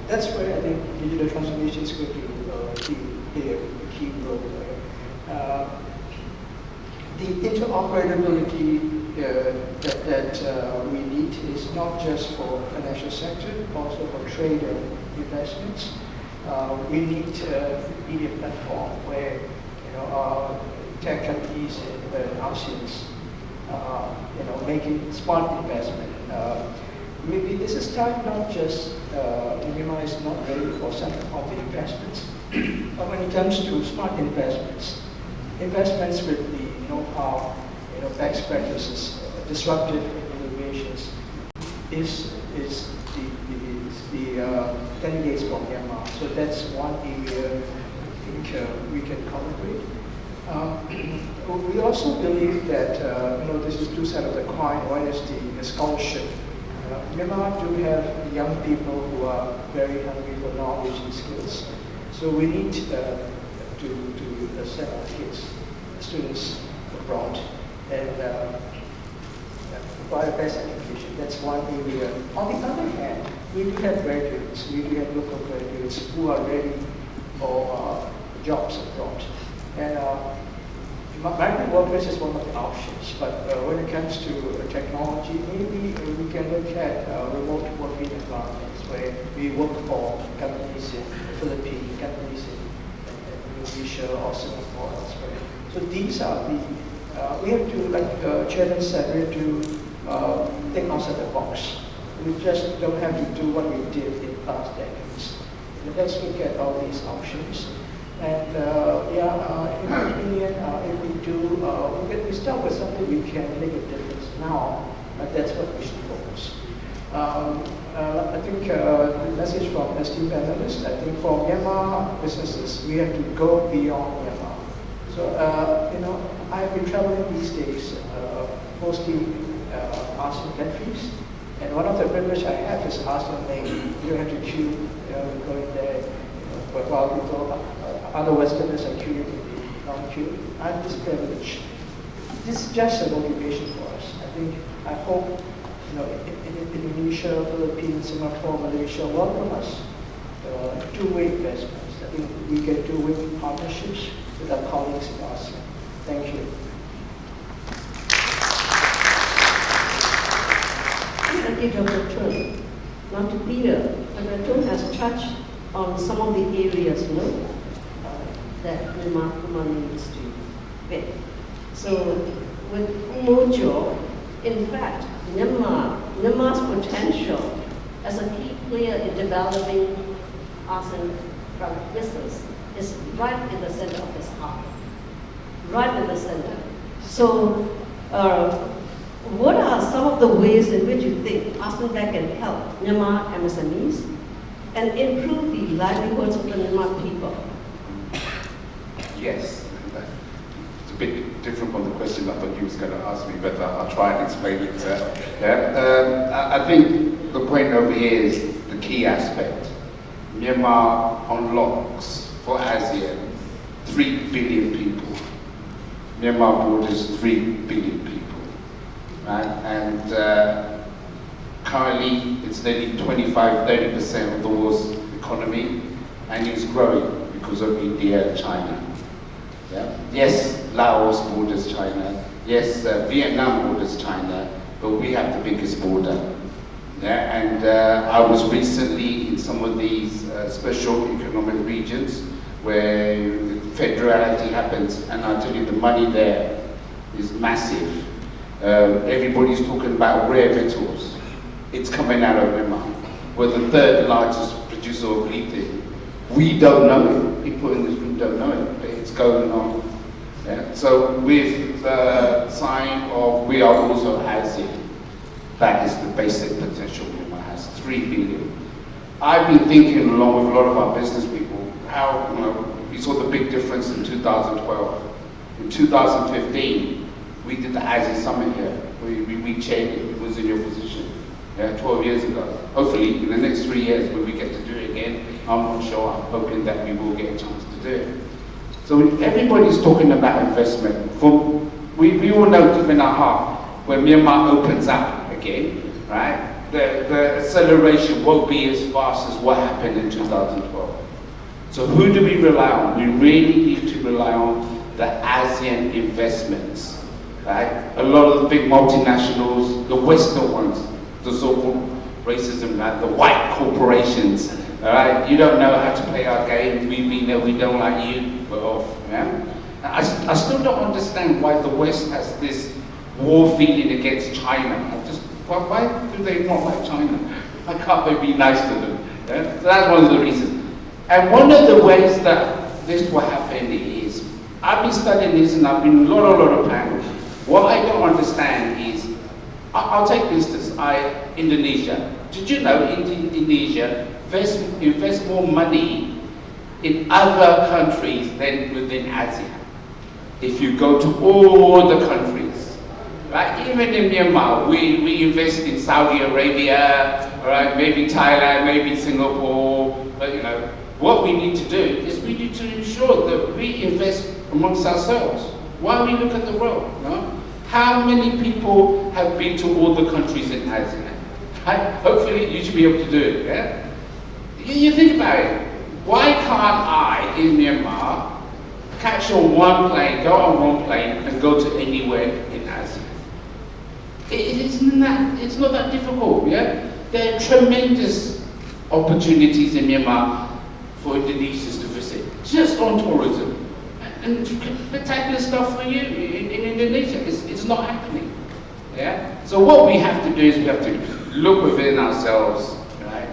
that's where I think digital transformation is going to play a key role there. The interoperability that we need is not just for financial sector, but also for trade and investments. We need media platform where our tech companies and ASEANs making smart investment. Maybe this is time not just Myanmar is not ready for some of the investments, but when it comes to smart investments with the know-how, best practices, disruptive innovations is the candidates from Myanmar. So that's one area I think we can collaborate. We also believe that this is two sides of the coin. One is the scholarship. Myanmar do have young people who are very hungry for knowledge and skills. So we need to send our kids, students abroad, and provide best education. That's one area. On the other hand, we do have graduates, we do have local graduates who are ready for jobs abroad. And migrant workers is one of the options, but when it comes to technology, maybe we can look at remote working environments where we work for companies in the Philippines, companies in Indonesia or Singapore elsewhere. So these are the, we have to, like Chairman said, we have to think outside the box. We just don't have to do what we did in past decades. Let's look at all these options. And in my opinion, if we do, we start with something we can make a difference now, that's what we should focus. I think the message from esteemed panelists, I think for Myanmar businesses, we have to go beyond Myanmar. So, I've been traveling these days, mostly ASEAN countries, and one of the privileges I have is ASEAN Lane. You don't have to queue, going there, while people, other Westerners are queuing in the long queue. I have this privilege. This is just a motivation for us. I hope, in Indonesia, Philippines, Singapore, Malaysia welcome us. Two-way investments. I think we can do win partnerships with our colleagues in ASEAN. Thank you. Thank you, Dr. Tun. Now to Peter, Dr. Tun has touched on some of the areas, that Myanmar needs to fit. So with Mojo, in fact, Myanmar's potential as a key player in developing ASEAN private business is right in the center of his heart. Right in the center. So what are some of the ways in which you think ASEAN BAC can help Myanmar MSMEs and improve the livelihoods of the Myanmar people? Yes, it's a bit different from the question I thought you was going to ask me, but I'll try and explain it. I think the point over here is the key aspect. Myanmar unlocks for ASEAN 3 billion people. Myanmar borders 3 billion people, right? And currently it's nearly 25–30% of the world's economy, and it's growing because of India and China. Yeah. Yes, Laos borders China. Yes, Vietnam borders China, but we have the biggest border. Yeah. And I was recently in some of these special economic regions where federality happens, and I tell you, the money there is massive. Everybody's talking about rare metals. It's coming out of Myanmar. We're the 3rd largest producer of lithium. We don't know it. People in this room don't know it, but it's going on. Yeah? So with the sign of we are also ASEAN, that is the basic potential Myanmar has, 3 billion. I've been thinking along with a lot of our business people, how we saw the big difference in 2012. In 2015, we did the ASEAN Summit here. We chaired it. It was in your position. 12 years ago. Hopefully, in the next 3 years, when we get to do it again, I'm not sure. I'm hoping that we will get a chance to do it. So everybody's talking about investment. We all know deep in our heart when Myanmar opens up again, right? The acceleration won't be as fast as what happened in 2012. So who do we rely on? We really need to rely on the ASEAN investments, right? A lot of the big multinationals, the Western ones, the so-called racism, like the white corporations, all right? You don't know how to play our game. We know we don't like you. We're off. Yeah? I still don't understand why the West has this war feeling against China. Why do they not like China? Why can't they be nice to them? Yeah? So that's one of the reasons. And one of the ways that this will happen is, I've been studying this and I've been in a lot of panels. What I don't understand is, I'll take business, Indonesia. Did you know Indonesia invest more money in other countries than within ASEAN? If you go to all the countries, right? Even in Myanmar, we invest in Saudi Arabia, right? Maybe Thailand, maybe Singapore, but what we need to do is we need to ensure that we invest amongst ourselves. Why we look at the world, How many people have been to all the countries in ASEAN? Right? Hopefully you should be able to do it, yeah? You think about it. Why can't I, in Myanmar, catch on one plane, go on one plane, and go to anywhere in ASEAN. It's not that difficult, yeah? There are tremendous opportunities in Myanmar for Indonesians to visit, just on tourism. And spectacular stuff for you in Indonesia. It's not happening, yeah? So what we have to do is we have to look within ourselves, right?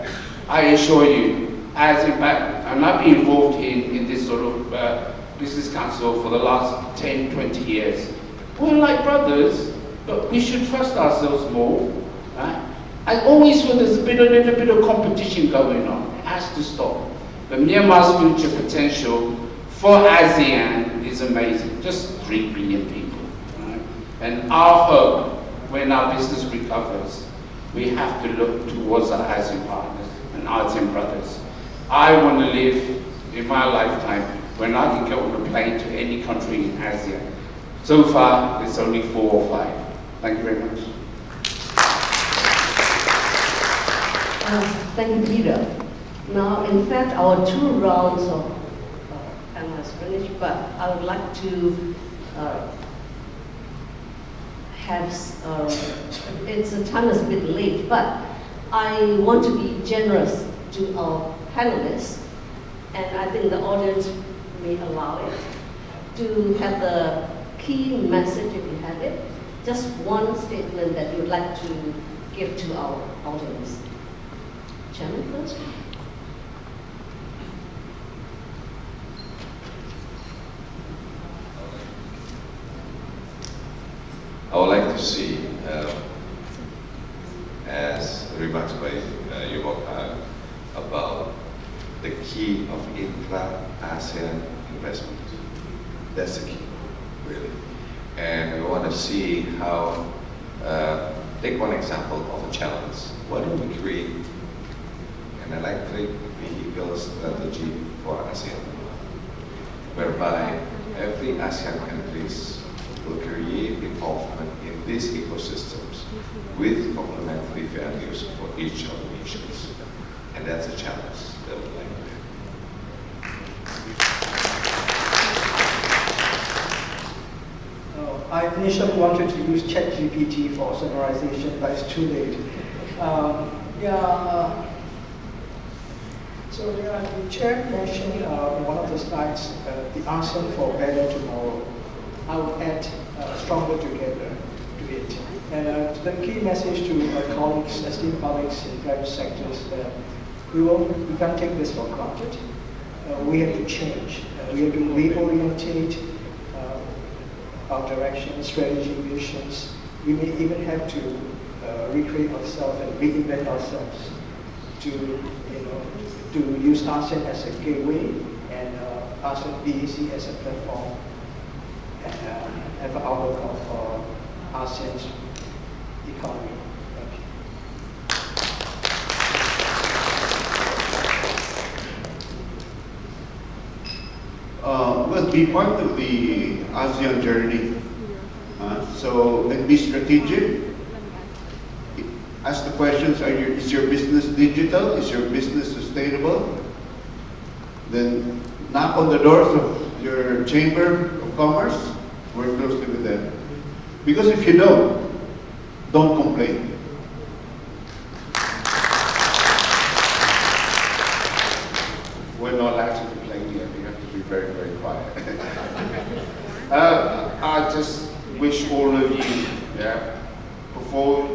I assure you, ASEAN BAC, and I've been involved in this sort of business council for the last 10, 20 years. We're like brothers, but we should trust ourselves more, right? I always feel there's a little bit of competition going on. It has to stop. But Myanmar's future potential for ASEAN is amazing. Just 3 billion people, right? And our hope, when our business recovers, we have to look towards our ASEAN partners and ASEAN brothers. I want to live in my lifetime when I can get on a plane to any country in ASEAN. So far, it's only 4 or 5. Thank you very much. Thank you, Peter. Now, in fact, our 2 rounds of panelists finished, but I would like to the time is a bit late, but I want to be generous to our panelists, and I think the audience may allow it, to have the key message, if you have it, just one statement that you would like to give to our audience. Chairman first. I would like to see, as remarks by Yumoka, about the key of intra-ASEAN investment. That's the key, really. And we want to see how, take one example of a challenge. Why don't we create an electric vehicle strategy for ASEAN, whereby every ASEAN countries will create involvement in these ecosystems with complementary values for each of the nations. And that's a challenge that we'd like to have. I initially wanted to use ChatGPT for summarization, but it's too late. So the chair mentioned in one of the slides, the ASEAN for better tomorrow. I would add stronger together to it. And the key message to our colleagues, esteemed colleagues in various sectors, we can't take this for granted. We have to change. We have to reorientate our direction, strategy, visions. We may even have to recreate ourselves and reinvent ourselves to use ASEAN as a gateway and ASEAN BAC as a platform and have an outlook of ASEAN's economy. Thank you. Well, be part of the ASEAN journey. And be strategic. Ask the questions, is your business digital? Is your business sustainable? Then knock on the doors of your chamber of commerce, work closely with them. Because if you don't complain. We're not allowed to complain here. We have to be very, very quiet. I just wish all of you, before,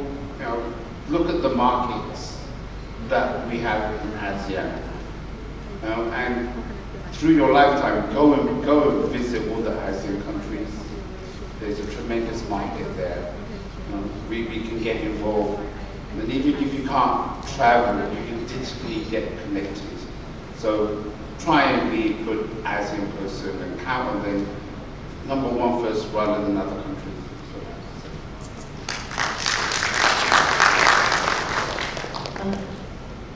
look at the markets that we have in ASEAN. And through your lifetime, go and visit all the ASEAN countries. There's a tremendous market there. We can get involved. And even if you can't travel, you can digitally get connected. So try and be a good ASEAN person and count on them, number one first rather than other countries.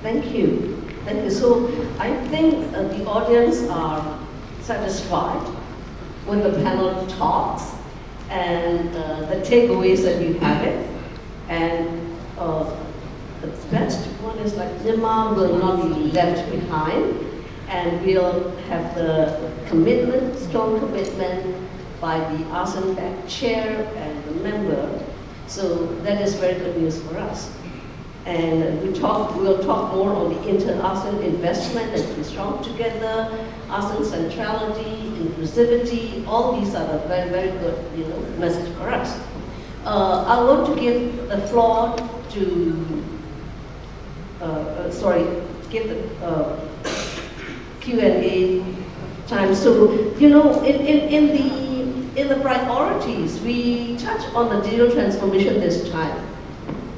Thank you. Thank you. So I think the audience are satisfied with the panel talks and the takeaways that you have it. And the best one is like Myanmar will not be left behind. And we'll have the commitment, strong commitment by the ASEAN BAC chair and the member. So that is very good news for us. And we'll talk more on the inter-ASEAN investment and be strong together, ASEAN centrality, inclusivity. All these are the very, very good, message for us. I want to give the floor to, give the Q&A time. So, in the priorities, we touch on the digital transformation this time.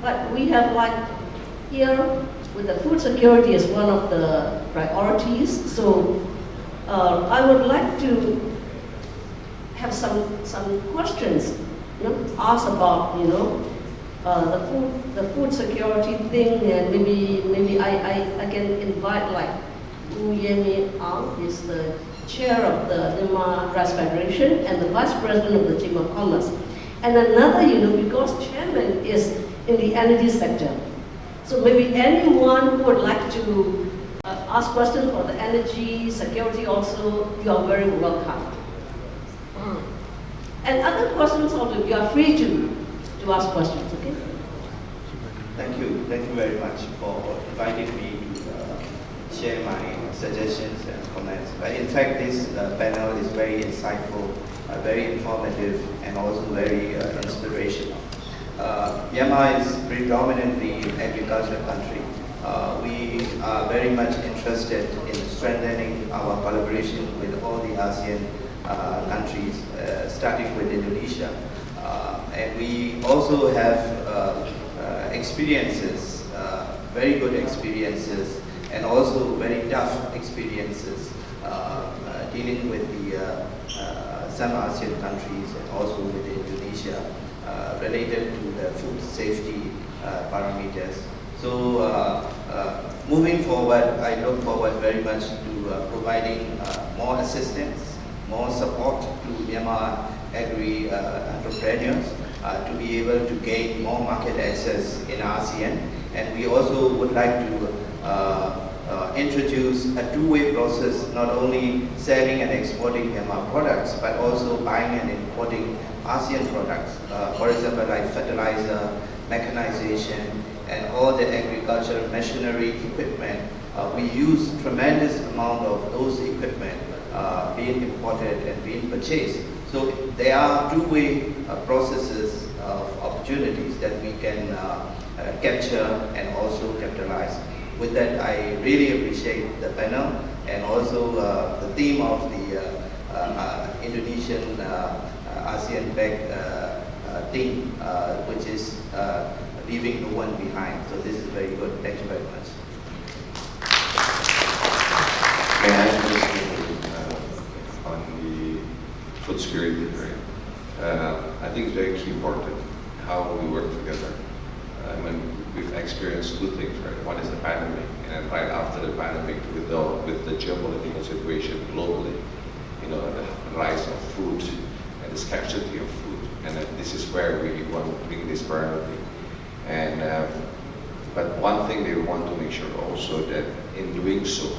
But we have here, with the food security as one of the priorities. So I would like to have some questions, asked about, the food security thing, and maybe I can invite Wu Yemi Ang is the chair of the Myanmar Rice Federation and the vice president of the Chamber of Commerce. And another, because chairman is in the energy sector. So maybe anyone who would like to ask questions for the energy security also, you are very welcome. And other questions also, you are free to ask questions, okay? Thank you very much for inviting me to share my suggestions and comments. But in fact, this panel is very insightful, very informative, and also very inspirational. Myanmar is predominantly an agricultural country. We are very much interested in strengthening our collaboration with all the ASEAN countries, starting with Indonesia. And we also have experiences, very good experiences, and also very tough experiences dealing with the some ASEAN countries and also with Indonesia related to the food safety parameters. So moving forward, I look forward very much to providing more assistance, more support to Myanmar agri entrepreneurs to be able to gain more market access in ASEAN. And we also would like to introduce a two-way process, not only selling and exporting Myanmar products, but also buying and importing ASEAN products. For example, like fertilizer, mechanization, and all the agricultural machinery equipment. We use tremendous amount of those equipment being imported and being purchased. So there are two-way processes of opportunities that we can capture and also capitalize. With that, I really appreciate the panel and also the theme of the Indonesian ASEAN BAC theme, which is leaving no one behind. So this is very good. Thank you very much. May I just on the food security, right? I think it's very key important how we work together. I mean, we've experienced two things, right? One is the pandemic, and right after the pandemic, with the geopolitical situation globally, the rise of food and the scarcity of food, and this is where we want to bring this priority. And but one thing they want to make sure also that in doing so,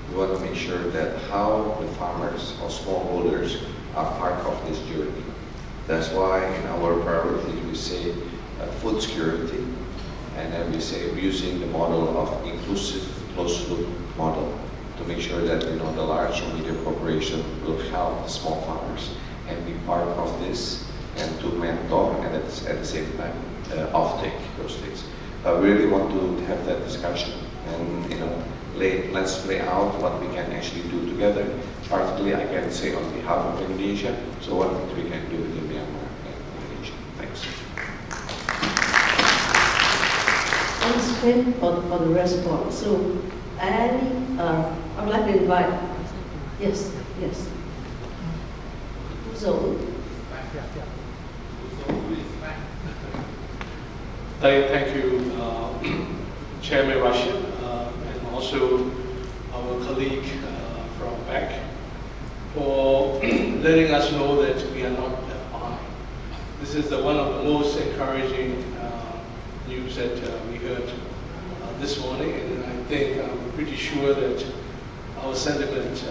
we want to make sure that how the farmers or smallholders are part of this journey. That's why in our priorities we say food security, and then we say using the model of inclusive closed loop model to make sure that the large or medium corporation will help the small farmers and be part of this and to mentor and at the same time offtake those things. I really want to have that discussion and let's lay out what we can actually do together. Particularly, I can say on behalf of Indonesia, so what we can do with Myanmar and Indonesia. Thanks. Thanks, Finn, for the response. So, Annie, I would like to invite. Yes. So. Thank you, Chairman Rashid, and also our colleague from BAC for letting us know that we are not left behind. This is one of the most encouraging news that we heard this morning, and I think I'm pretty sure that our sentiment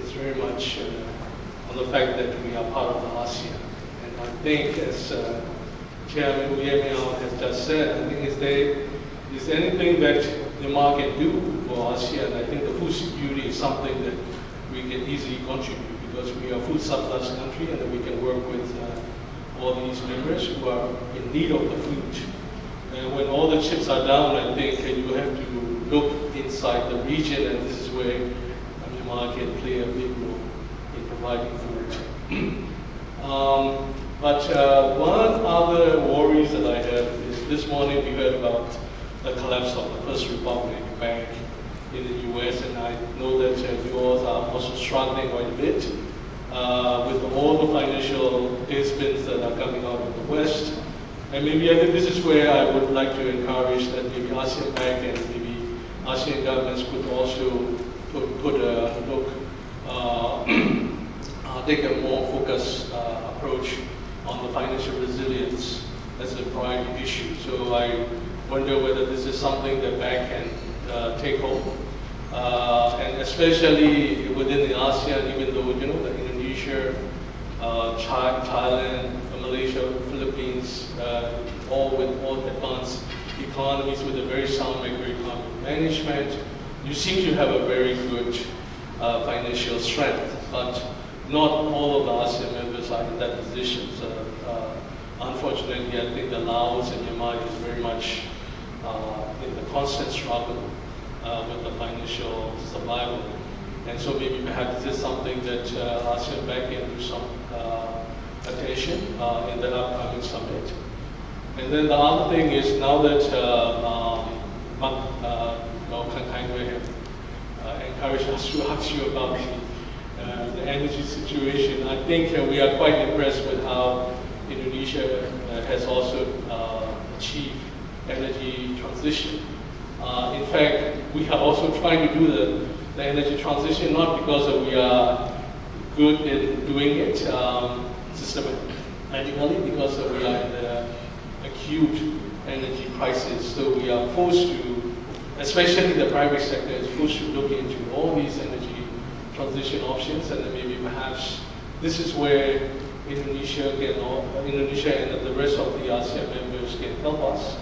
is very much on the fact that we are part of the ASEAN. And I think, as Chairman Uyemiao has just said, I think if there is anything that Myanmar can do for ASEAN, I think the food security is something that we can easily contribute, because we are a food surplus country, and we can work with all these members who are in need of the food. And when all the chips are down, I think you have to look inside the region, and this is where Myanmar can play a big role in providing food. But one other worries that I have is this morning we heard about the collapse of the First Republic Bank in the US, and I know that you all are also struggling quite a bit with all the financial tailspins that are coming out of the West. And maybe I think this is where I would like to encourage that maybe ASEAN BAC and maybe ASEAN governments could also take a more focused approach on the financial resilience as a priority issue. So I wonder whether this is something that BAC can take hold, and especially within the ASEAN, even though the Indonesia, Thailand, Malaysia, Philippines, all with all advanced economies with a very sound macroeconomic management, you seem to have a very good financial strength, but not all of the ASEAN members are in that position. So, unfortunately, I think the Laos and Myanmar is very much in the constant struggle with the financial survival. And so maybe perhaps this is something that ASEAN BAC can do some attention in the upcoming summit. And then the other thing is, now that Kankai have encouraged us to ask you about the energy situation, I think we are quite impressed with how Indonesia has also achieved energy transition. In fact, we are also trying to do the energy transition not because we are good in doing it systematically, because we are in the acute energy crisis. So we are forced to, especially the private sector, is forced to look into all these energy transition options, and then maybe perhaps this is where Indonesia and the rest of the ASEAN members can help us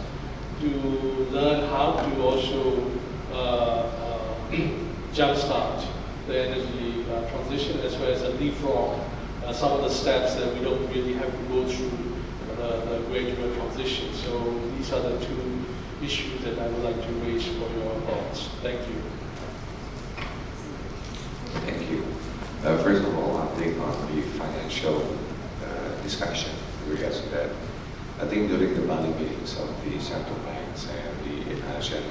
to learn how to also jumpstart the energy transition, as well as leapfrog some of the steps that we don't really have to go through the gradual transition. So these are the two issues that I would like to raise for your thoughts. Thank you. Thank you. First of all, I think on the financial discussion in regards to that, I think during the Bali meetings of the central banks and the ASEAN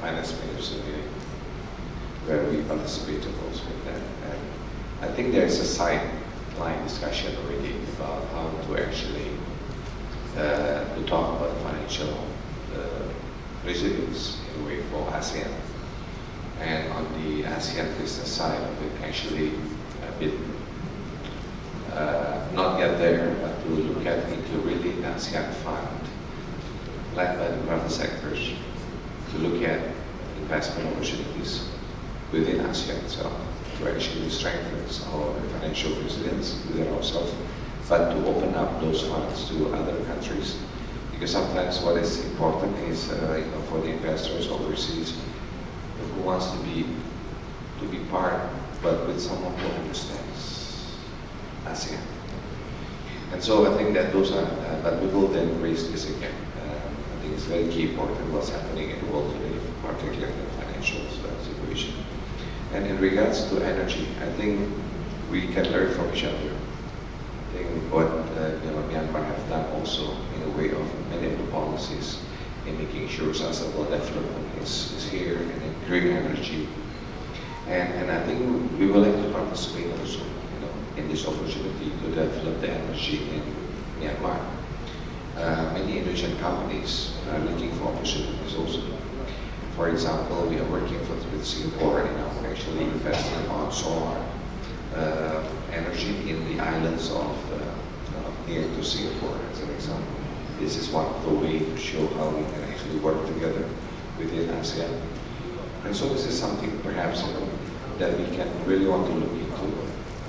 finance ministers meeting, where we participated also in that, and I think there is a sideline discussion already about how to actually to talk about financial resilience in a way for ASEAN. And on the ASEAN business side of it, actually a bit not yet there, but to look at into really the ASEAN fund, led by the private sectors, to look at investment opportunities within ASEAN itself, to actually strengthen our financial resilience within ourselves, but to open up those funds to other countries. Because sometimes what is important is for the investors overseas who wants to be part, but with someone who understands ASEAN. And so I think that those are, but we will then raise this again. I think it's very key important what's happening in the world today, particularly in the financial situation. And in regards to energy, I think we can learn from each other. I think what Myanmar have done also in a way of many of the policies in making sure sustainable development is here, and in green energy. And I think we will have to participate also, in this opportunity to develop the energy in Myanmar. Many Indonesian companies are looking for opportunities also. For example, we are working with Singapore right now, actually investing on solar energy in the islands of near to Singapore, as an example. This is one of the ways to show how we can actually work together within ASEAN. And so this is something perhaps that we can really want to look into,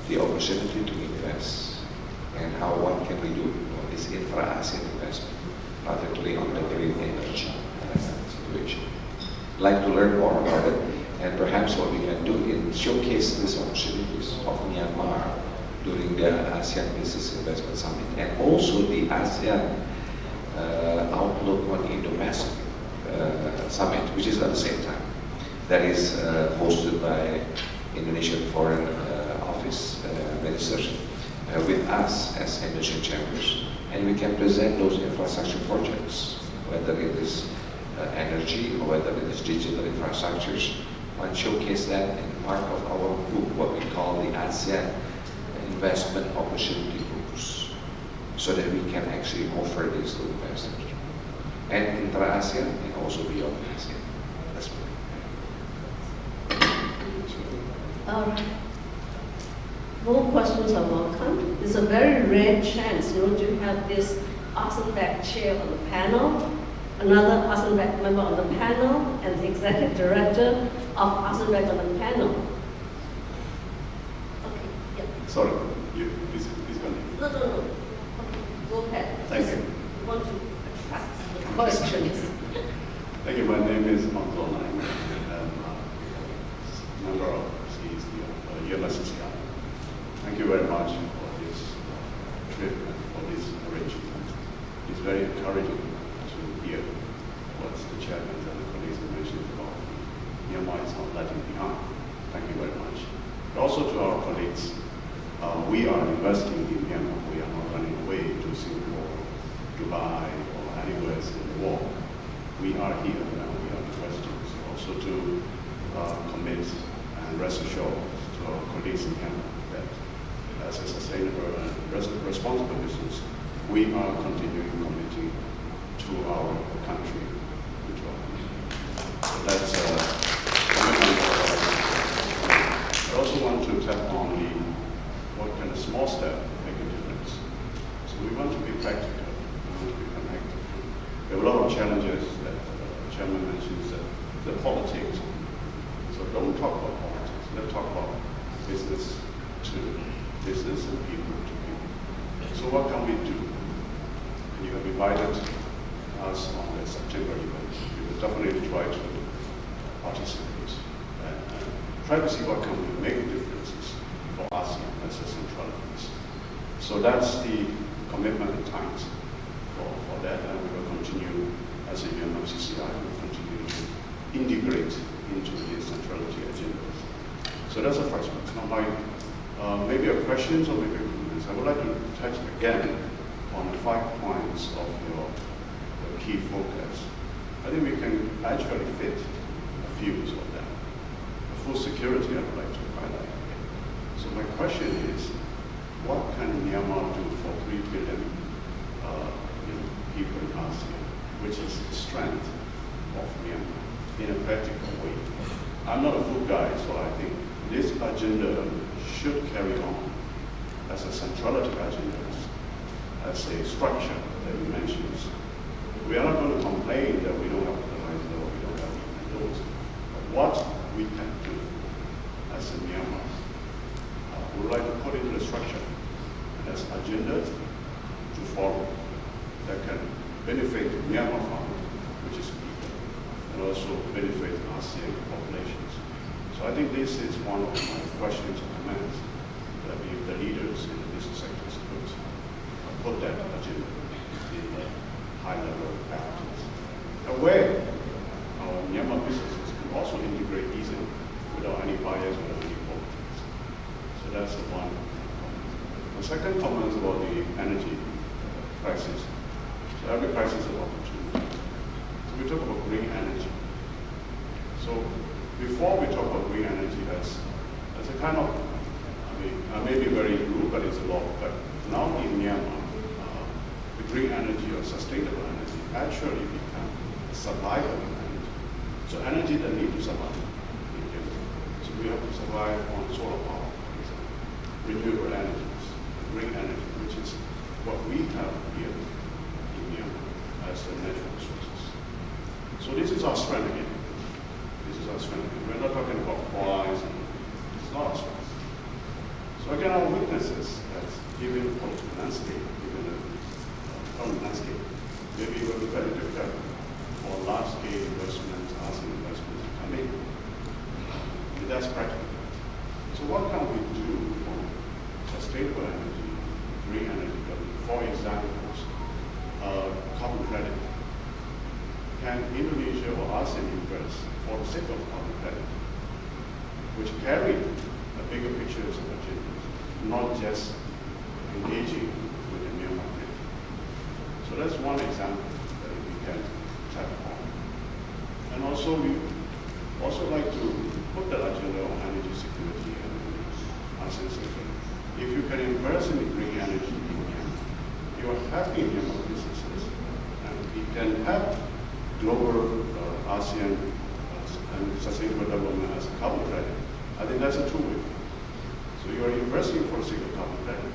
the opportunity to invest and how what can we do this intra-ASEAN investment, particularly on the green energy situation. Like to learn more about it, and perhaps what we can do is showcase these opportunities of Myanmar during the ASEAN Business Investment Summit, and also the ASEAN Outlook on Indo-Pacific Summit, which is at the same time. That is hosted by Indonesian Foreign Office Ministers with us as Indonesian chambers, and we can present those infrastructure projects, whether it is energy or whether it is digital infrastructures, and showcase that in part of our group, what we call the ASEAN Investment Opportunity Groups, so that we can actually offer this to investors. And intra-ASEAN and also beyond ASEAN. That's More questions are welcome. It's a very rare chance, to have this ASEAN BAC chair on the panel, another ASEAN BAC member on the panel, and the executive director of ASEAN BAC on the panel. Okay, yeah. Sorry, please continue. No. Okay, go ahead. Thank you. We want to attract the questions. Thank you. My name is Manzon. I'm a member of the UMFCCI. Thank you very much for this trip and for this arrangement. It's very encouraging to hear what the chairman and the colleagues mentioned about Myanmar is not lagging behind. Thank you very much. But also to our colleagues, we are investing in Myanmar. We are not running away to Singapore, Dubai, or anywhere else in the world. We are here and we are investing. Also to commit and rest assured to our colleagues in Myanmar that as a sustainable and responsible business, we are continuing committing to our country. So that's a commitment for us. I also want to tap on what kind of small step make a difference. So we want to be practical, we want to be connected. There are a lot of challenges that the chairman mentions, that the politics. So don't talk about politics, let's talk about business to business and people to people. So what can we do? You have invited us on the September event. We will definitely try to participate and try to see what can we make differences for ASEAN as a central place. So that's the commitment at times for that, and we will continue as a UMFCCI, we will continue to integrate into the centrality agendas. So that's the first one. Now maybe a questions or maybe comments. I would like to touch again on the 5 points of your key focus. I think we can actually fit a few of them. The full security I would like to highlight. So my question is, what can Myanmar do for 3 billion people in ASEAN, which is the strength of Myanmar, in a practical way? I'm not a food guy, so I think this agenda should carry on as a centrality agenda, as a structure that you mentioned. We are not going to complain that we don't have organized law, we don't have laws. But what we can do as a Myanmar, we would like to put into the structure as agenda to follow that can benefit Myanmar farmers, which is people, and also benefit ASEAN populations. So I think this is one of my questions and comments that the leaders in the business sectors could put that agenda in the high-level activities. And where our Myanmar businesses can also integrate easily without any bias, without any politics. So that's the one comment. The second comment is about the energy crisis. So every crisis is an opportunity. So we talk about green energy. So before we talk about green energy, as a kind of, I may be very rude, but it's a law. But now in Myanmar, the green energy or sustainable energy actually become survival energy. So energy that need to survive. So we have to survive on solar power, renewable energies, green energy, which is what we have here in Myanmar as the natural resources. So this is our strength again. This is our it's going to be. We're not talking about price and stocks. So again, our weaknesses that given the political landscape, given the current landscape, maybe it will be very difficult for large-scale investments, ASEAN investments to come in. And that's practical. So what can we do for sustainable energy, green energy? For example, carbon credit. Can Indonesia or ASEAN invest for the sake of carbon credit, which carry a bigger picture of opportunities, not just engaging with the new market? So that's one example that we can tap on. And also, we also like to put the agenda on energy security and ASEAN sector. If you can invest in green energy, you are happy in your businesses, and we can have global ASEAN and sustainable development as a carbon credit. I think that's a true way. So you are investing for the sake of carbon credit,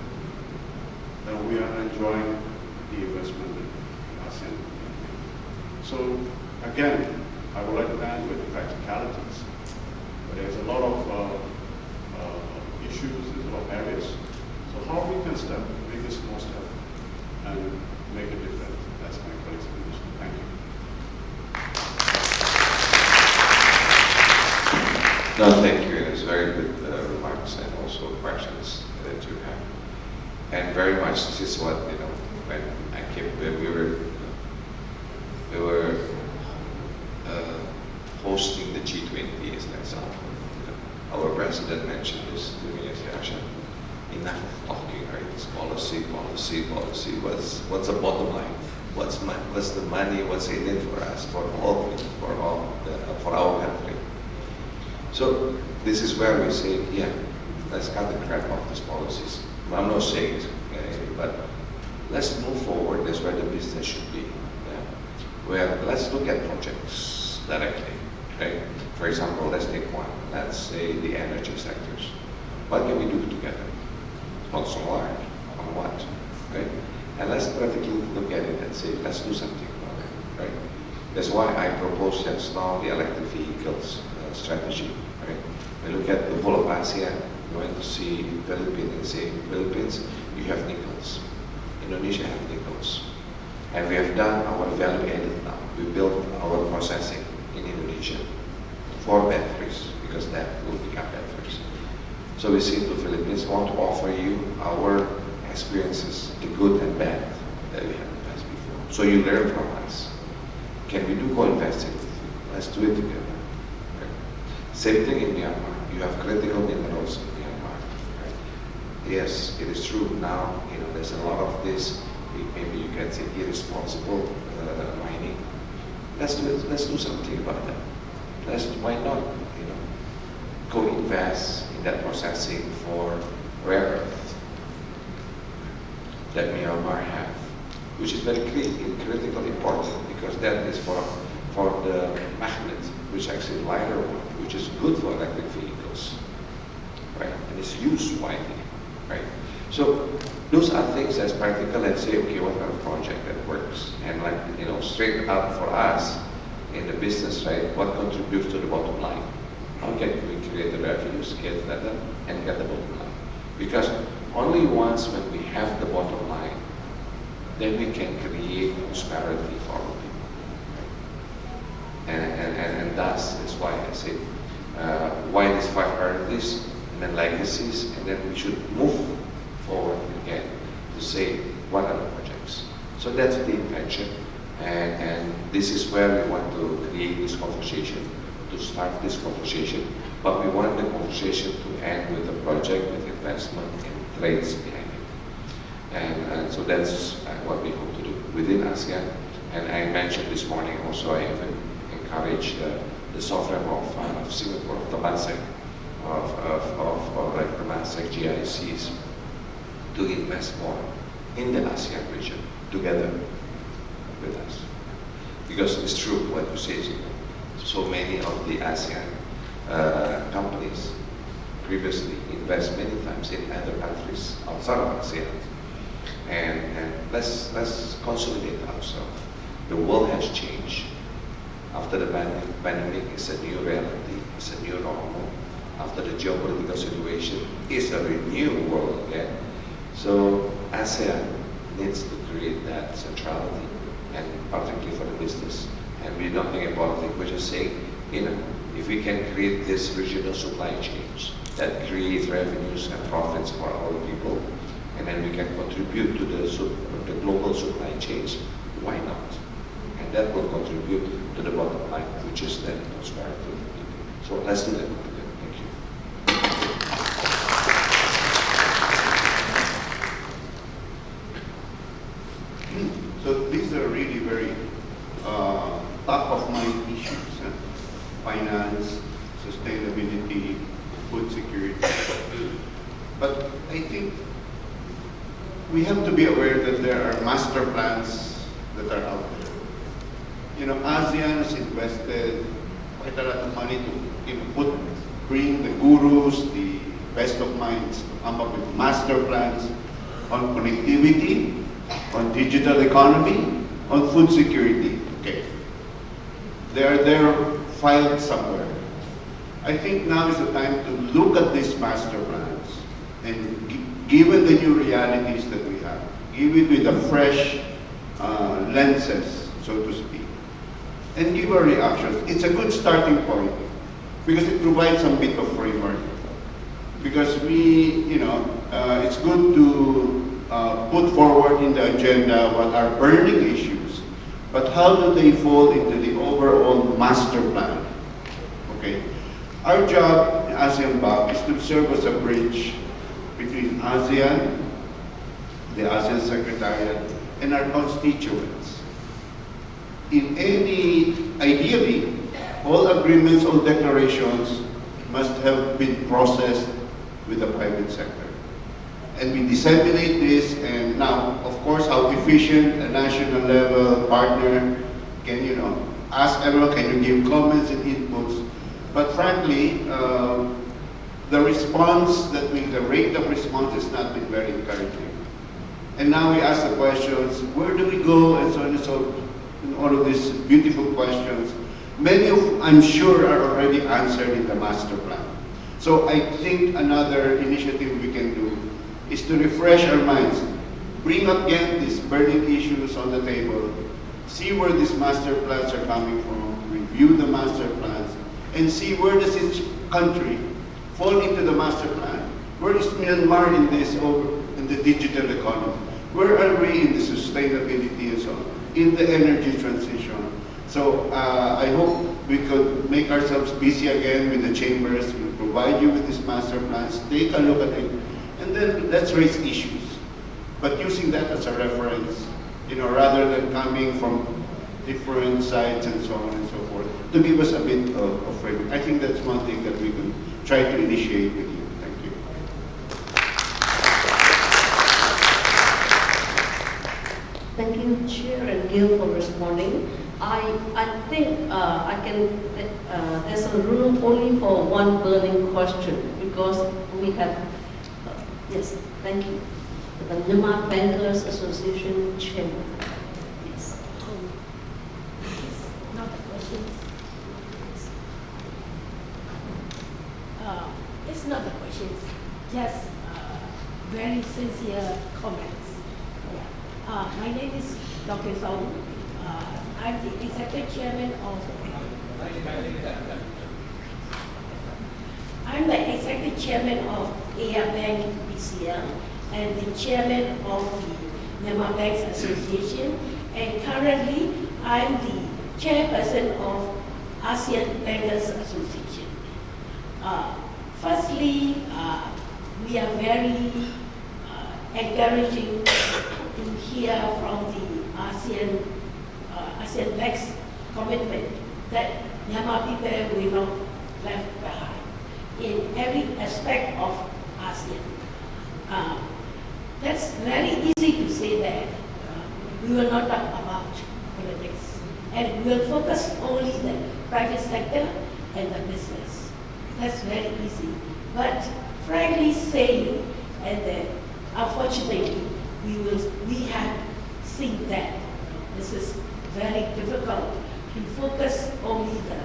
then we are enjoying the investment in ASEAN. So again, I would like to end with the practicalities. But there's a lot of issues, there's a lot of areas. So how we can step, make a small step, and make a difference. That's my colleague's position. Thank you. No, thank you. It's very good remarks and also questions that you have. And very much this is what, when I came, when we were hosting the G20 as an example. Our president mentioned this to me as Yasha. Enough of talking, right? It's policy. What's the bottom line? What's the money? What's in it for us, for our country? So this is where we say, yeah, let's cut the crap off these policies. I'm not saying it, but let's move forward. That's where the business should be. Yeah? Where let's look at projects directly, right? For example, let's take one. Let's say the energy sectors. What can we do together? Not so large. On what? Right? And let's practically look at it and say, let's do something about it. Right? That's why I propose just now the electric vehicles strategy. Right? We look at the whole of ASEAN. We went to see Philippines and say, Philippines, you have nickels. Indonesia have nickels. And we have done our value added now. We built our processing in Indonesia for batteries, because that will become batteries. So we say to the Philippines, want to offer you our experiences, the good and bad that we have in the past before. So you learn from us. Can we do co-investing with you? Let's do it together. Right? Same thing in Myanmar. You have critical minerals in Myanmar. Right? Yes, it is true now, there's a lot of this, maybe you can say irresponsible mining. Let's do it. Let's do something about that. Why not, co-invest in that processing for rare earth that Myanmar have, which is very critically important, because that is for the magnet, which actually lighter one, which is good for electric vehicles, right? And it's used widely, right? So those are things that's practical and say, okay, what kind of project that works? And straight up for us in the business, right, what contributes to the bottom line? How can we create the revenues, get that done, and get the bottom line? Because only once when we have the bottom line, then we can create prosperity for our people. And thus is why I say, why these 5 priorities, and then legacies, and then we should move forward again to say, what are the projects? So that's the intention. And this is where we want to create this conversation, to start this conversation. But we want the conversation to end with a project, with investment and trades behind it. And so that's what we hope to do within ASEAN. And I mentioned this morning also, I even encourage the sovereign of Singapore, of Temasek, of Temasek GICs, to invest more in the ASEAN region together with us. Because it's true what you say, so many of the ASEAN companies previously invest many times in other countries outside of ASEAN. And let's consolidate ourselves. The world has changed. After the pandemic, it's a new reality. as a new normal after the geopolitical situation is a renewed world again. So ASEAN needs to create that centrality, and particularly for the business. And we're not thinking politics, we're just saying, if we can create this regional supply chains that create revenues and profits for our people, and then we can contribute to the global supply chains, why not? And that will contribute to the bottom line, which is then prosperity for the people. So let's do that. Thank you. So these are really very top of mind issues. Finance, sustainability, food security. But I think we have to be aware that there are master plans that are out there. You know, ASEAN has invested quite a lot of money to bring the gurus, the best of minds to come up with master plans on connectivity, on digital economy, on food security. Okay. They are there filed somewhere. I think now is the time to look at these master plans and given the new realities that we have, give it with a fresh lenses, so to speak, and give our reactions. It's a good starting point because it provides some bit of framework. Because it's good to put forward in the agenda what are burning issues, but how do they fall into the overall master plan? Okay, our job in ASEAN BAC is to serve as a bridge between ASEAN, the ASEAN Secretariat, and our constituents. Ideally, all agreements, all declarations must have been processed with the private sector. And we disseminate this, and now, of course, how efficient a national level partner can, ask everyone, can you give comments and inputs? But frankly, the response the rate of response has not been very encouraging. And now we ask the questions, where do we go, and so on and so forth, all of these beautiful questions. Many of, I'm sure, are already answered in the master plan. So I think another initiative we can do is to refresh our minds, bring up again these burning issues on the table, see where these master plans are coming from, review the master plans, and see where does each country fall into the master plan. Where is Myanmar in this, in the digital economy? Where are we in the sustainability and so on, in the energy transition? So I hope we could make ourselves busy again with the chambers. We'll provide you with these master plans, take a look at it, and then let's raise issues. But using that as a reference, rather than coming from different sides and so on and so forth, to give us a bit of framework. I think that's one thing that we can try to initiate with you. Thank you. Thank you, Chair and Gil, for responding. I think there's a room only for one burning question because we have, yes, thank you. The Myanmar Bankers Association Chairman. Yes. Not a question. It's not a question, just very sincere comments. My name is Dr. Song. I'm the Executive Chairman of ASEAN Bank this year and the Chairman of the Myanmar Banks Association, and currently I'm the Chairperson of ASEAN Bankers Association. Firstly, we are very encouraging to hear from the ASEAN Bank's commitment that Myanmar people will not left behind in every aspect of ASEAN. That's very easy to say that we will not talk about politics and we will focus only the private sector and the business. That's very easy. But frankly saying, and unfortunately, we have seen that this is very difficult to focus only the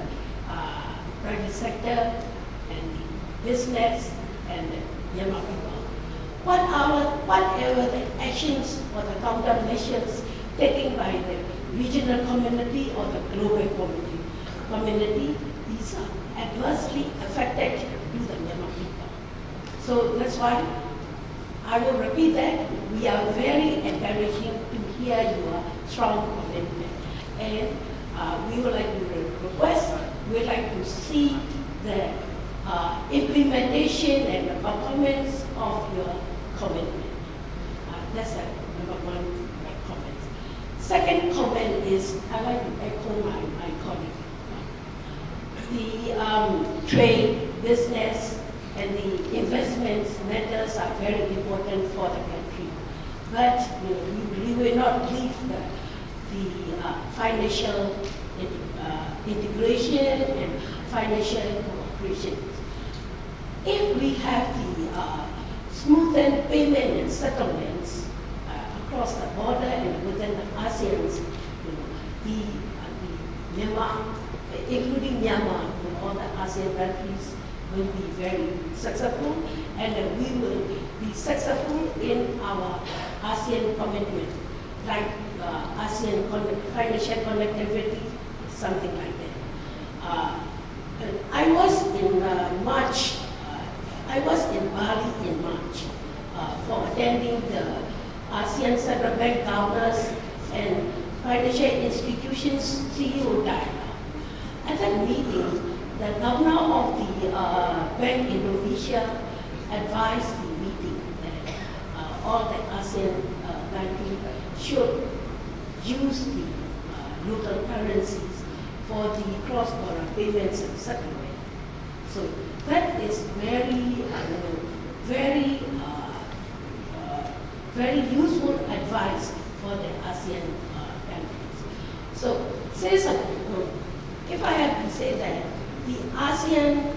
private sector Myanmar people. Whatever the actions or the countermeasures taken by the regional community or the global community, these are adversely affected to the Myanmar people. So that's why I will repeat that we are very encouraging to hear your strong commitment. And we would like to request, we would like to see the implementation and the performance of your commitment. That's number one comment. Second comment is, I like to echo my colleague. The trade, business, and the investments matters are very important for the country. But we will not leave the financial integration and financial cooperation. If we have the smoothened payment and settlements across the border and within the ASEAN, the Myanmar, including Myanmar, all the ASEAN countries will be very successful, and we will be successful in our ASEAN commitment, like ASEAN financial connectivity, something like that. I was in March. I was in Bali in March for attending the ASEAN Central Bank Governors and Financial Institutions CEO dialogue. At that meeting, the governor of the Bank Indonesia advised the meeting that all the ASEAN countries should use the local currencies for the cross-border payments and settlement. So that is very useful advice for the ASEAN countries. So if I have to say that the ASEAN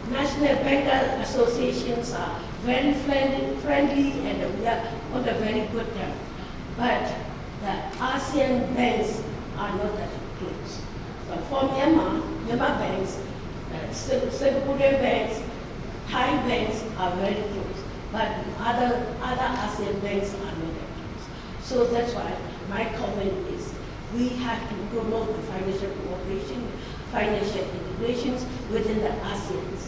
National Banker Associations are very friendly and we are on a very good term. But the ASEAN banks are not that close. But for Myanmar banks, Singaporean banks, Thai banks are very close. But other ASEAN banks are not that close. So that's why my comment is we have to promote the financial cooperation, financial integrations within the ASEANs.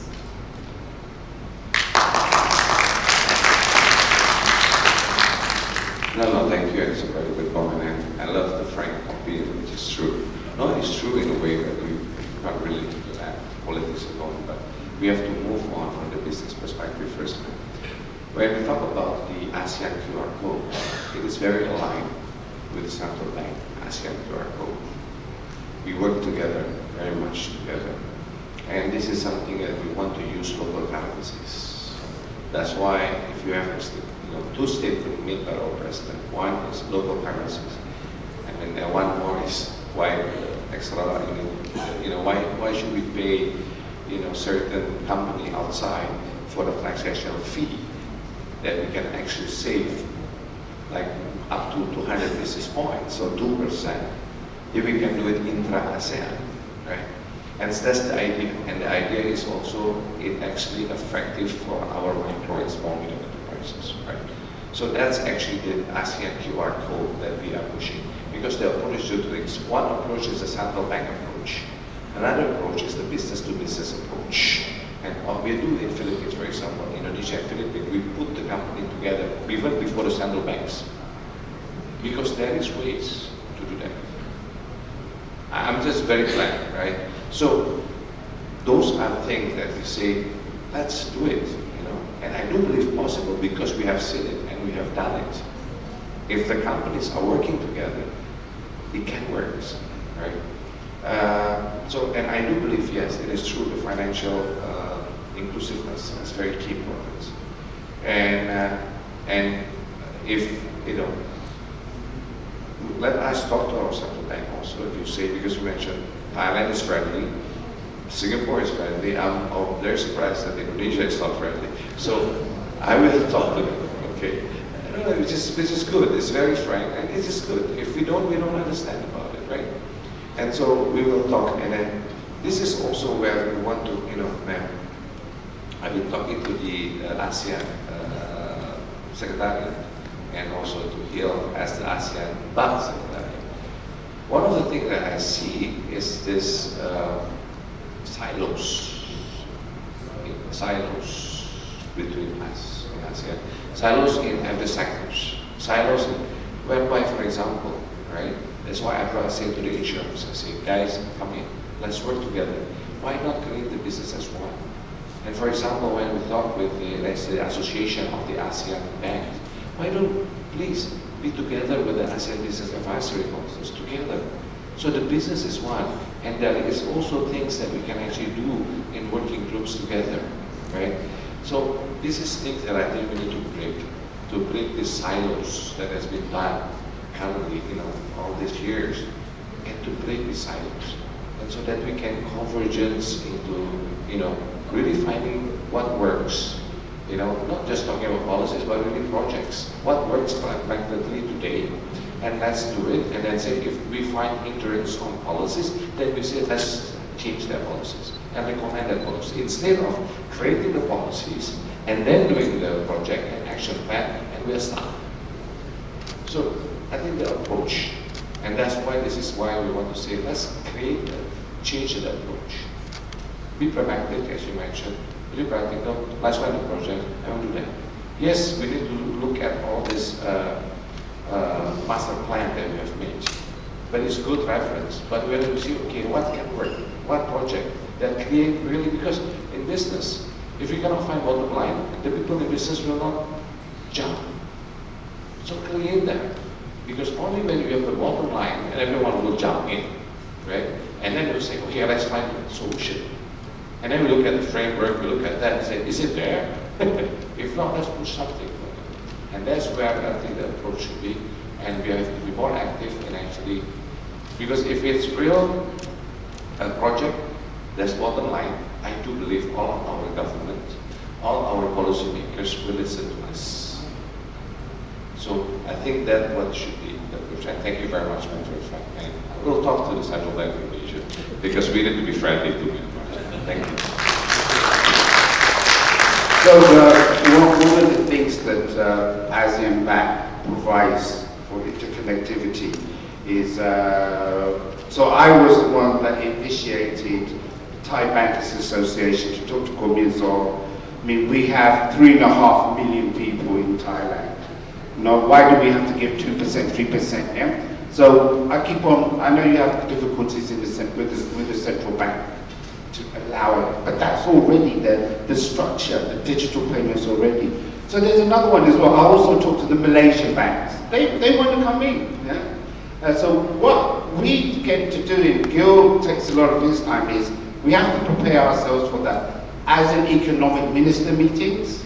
No, thank you. It's a very good comment, and I love the frank opinion, which is true. No, it's true in a way that we can't really do that politics alone, but we have to move on from the business perspective first. When we talk about the ASEAN QR code, it is very aligned with Central Bank ASEAN QR code. We work together, very much together. And this is something that we want to use local currencies. That's why if you have two statements made by our president, one is local currencies, and then one more is why extra, why should we pay, certain company outside for the transactional fee that we can actually save like up to 200 basis points, so 2%, if we can do it intra-ASEAN, right? And that's the idea. And the idea is also it actually effective for our micro and small medium enterprises, right? So that's actually the ASEAN QR code that we are pushing, because the approach is two things. One approach is the central bank approach. Another approach is the business-to-business approach. And what we do in Philippines, for example, Indonesia and Philippines, we put the company together even before the central banks, because there is ways to do that. I'm just very glad, right? So those are things that we say, let's do it, And I do believe possible because we have seen it and we have done it. If the companies are working together, it can work, right? And I do believe, yes, it is true, the financial inclusiveness is very key important. And if, let us talk to our central bank also, if you say, because you mentioned Thailand is friendly, Singapore is friendly, I'm very surprised that Indonesia is not friendly. So I will talk to them, okay? Which is good, it's very frank, and it is good. If we don't understand about it, right? And so we will talk, and then this is also where we want to, I've been talking to the ASEAN Secretariat and also to Hill as the ASEAN BAC Secretariat. One of the things that I see is this silos between us in ASEAN, silos in every sectors, silos whereby, for example, right? That's why I say to the insurance, I say, guys, come in, let's work together. Why not create the business as one? And for example, when we talk with the, let's say, the association of the ASEAN BAC, why don't please be together with the ASEAN Business Advisory Councils together? So the business is one, and there is also things that we can actually do in working groups together, right? So this is things that I think we need to break these silos that has been done currently, all these years, and to break these silos, and so that we can convergence into, really finding what works. Not just talking about policies, but really projects. What works practically today, and let's do it. And then say, if we find hindrance on policies, then we say, let's change their policies and recommend that policy. Instead of creating the policies and then doing the project and action plan, and we're stuck. So I think the approach, and that's why this is why we want to say, let's change the approach. Be proactive, as you mentioned. Really practical. Let's find the project and we'll do that. Yes, we need to look at all this master plan that we have made, but it's good reference. But we have to see, okay, what can work? What project that create really, because in business, if you cannot find bottom line, the people in business will not jump. So create that, because only when you have the bottom line, and everyone will jump in, right? And then you'll say, okay, let's find a solution. And then we look at the framework, we look at that and say, is it there? If not, let's push something. And that's where I think the approach should be. And we have to be more active in actually, because if it's real project, that's bottom line, I do believe all of our government, all our policymakers will listen to us. So I think that's what should be the approach. And thank you very much, my friend. And we'll talk to the Central Bank of Asia, because we need to be friendly to them. Thank you. So one of the things that ASEAN BAC provides for interconnectivity is, so I was the one that initiated the Thai Bankers Association to talk to Koh Min Song. I mean, we have 3.5 million people in Thailand. Why do we have to give 2%, 3%? Yeah? So I keep on, I know you have difficulties in with the central bank to allow it, but that's already the structure, the digital payments already. So there's another one as well. I also talked to the Malaysian banks. They want to come in. Yeah? So what we get to do, and Gil takes a lot of his time, is we have to prepare ourselves for that. As in economic minister meetings,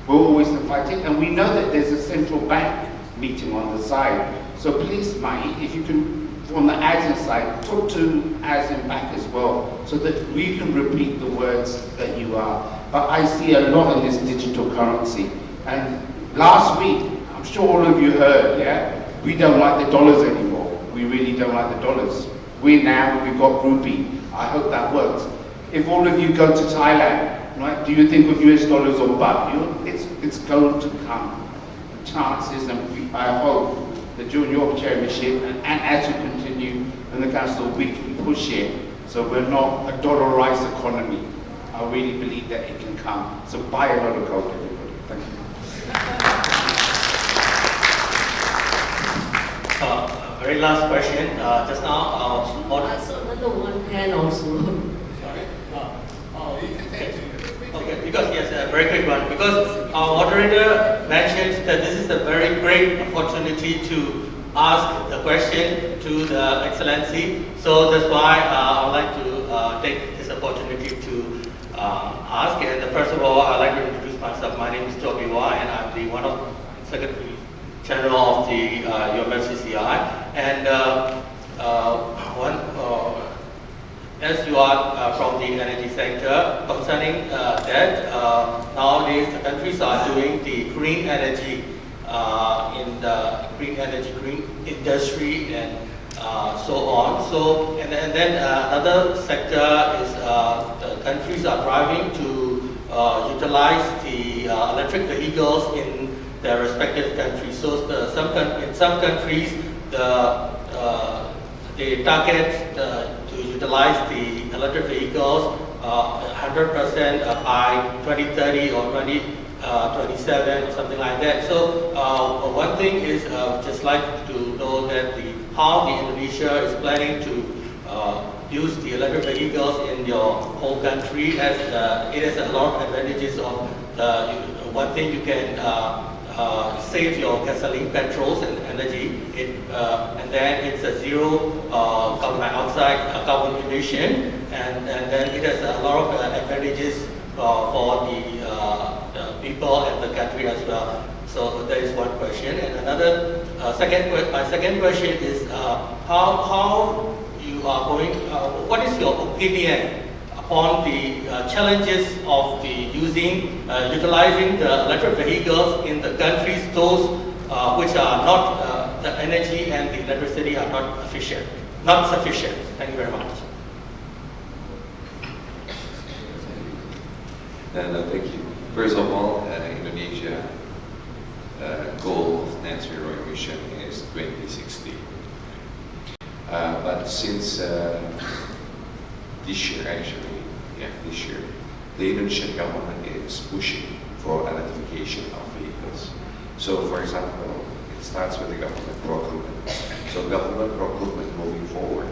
we're always invited, and we know that there's a central bank meeting on the side. So please, Mai, if you can, from the ASEAN side, talk to ASEAN BAC as well, so that we can repeat the words that you are. But I see a lot in this digital currency. And last week, I'm sure all of you heard, yeah? We don't like the dollars anymore. We really don't like the dollars. We've got rupee. I hope that works. If all of you go to Thailand, right, do you think of US dollars or baht? It's going to come. Chances, and I hope that during your chairmanship, and as you continue in the council, we can push it so we're not a dollarized economy. I really believe that it can come. So buy a lot of gold, everybody. Thank you. Very last question. Just now, answer another one hand also. Sorry? Okay, because yes, a very quick one. Because our moderator mentioned that this is a very great opportunity to ask the question to the Excellency. So that's why I would like to take this opportunity to ask. And first of all, I'd like to introduce myself. My name is Toby Wah, and I'm the one of Secretary General of the UMFCCI. And as you are from the energy sector, concerning that, nowadays the countries are doing the green energy in the green industry and so on. So and then another sector is the countries are driving to utilize the electric vehicles in their respective countries. So in some countries, they target to utilize the electric vehicles 100% by 2030 or 2027 or something like that. So one thing is just like to know that how Indonesia is planning to use the electric vehicles in your whole country, as it has a lot of advantages. Of one thing, you can save your gasoline, petrols, and energy, and then it's a zero carbon dioxide carbon emission, and then it has a lot of advantages for the people and the country as well. So that is one question. And another my second question is how you are going. What is your opinion upon the challenges of utilizing the electric vehicles in the countries, those which are not the energy and the electricity are not sufficient? Thank you very much. Thank you. First of all, Indonesia goal of net zero emission is 2060. But since this year, the Indonesian government is pushing for electrification of vehicles. So, for example, it starts with the government procurement. So, government procurement moving forward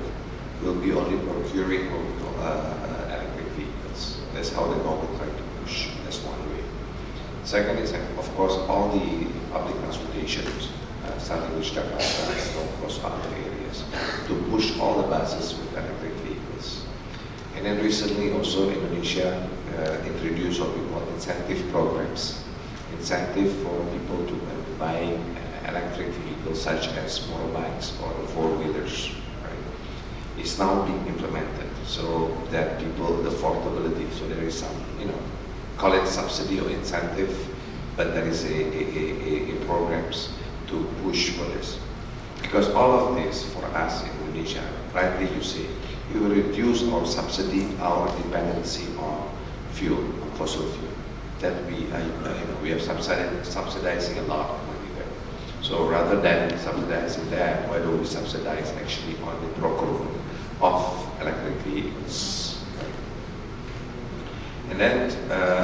will be only procuring electric vehicles. That's how the government trying to push. That's one way. Second is, of course, all the public transportations, starting with Jakarta and of course other areas, to push all the buses with electric vehicles. And then recently also Indonesia introduced what we call incentive programs. Incentive for people to buy electric vehicles such as motorbikes or the four-wheelers. Right? It's now being implemented so that people, the affordability, so there is some, call it subsidy or incentive, but there is a programs to push for this. Because all of this for us in Indonesia, rightly you say, it will reduce our subsidy, our dependency on fuel, on fossil fuel. That we are subsidizing a lot of money there. So rather than subsidizing that, why don't we subsidize actually on the procurement of electric vehicles? And then,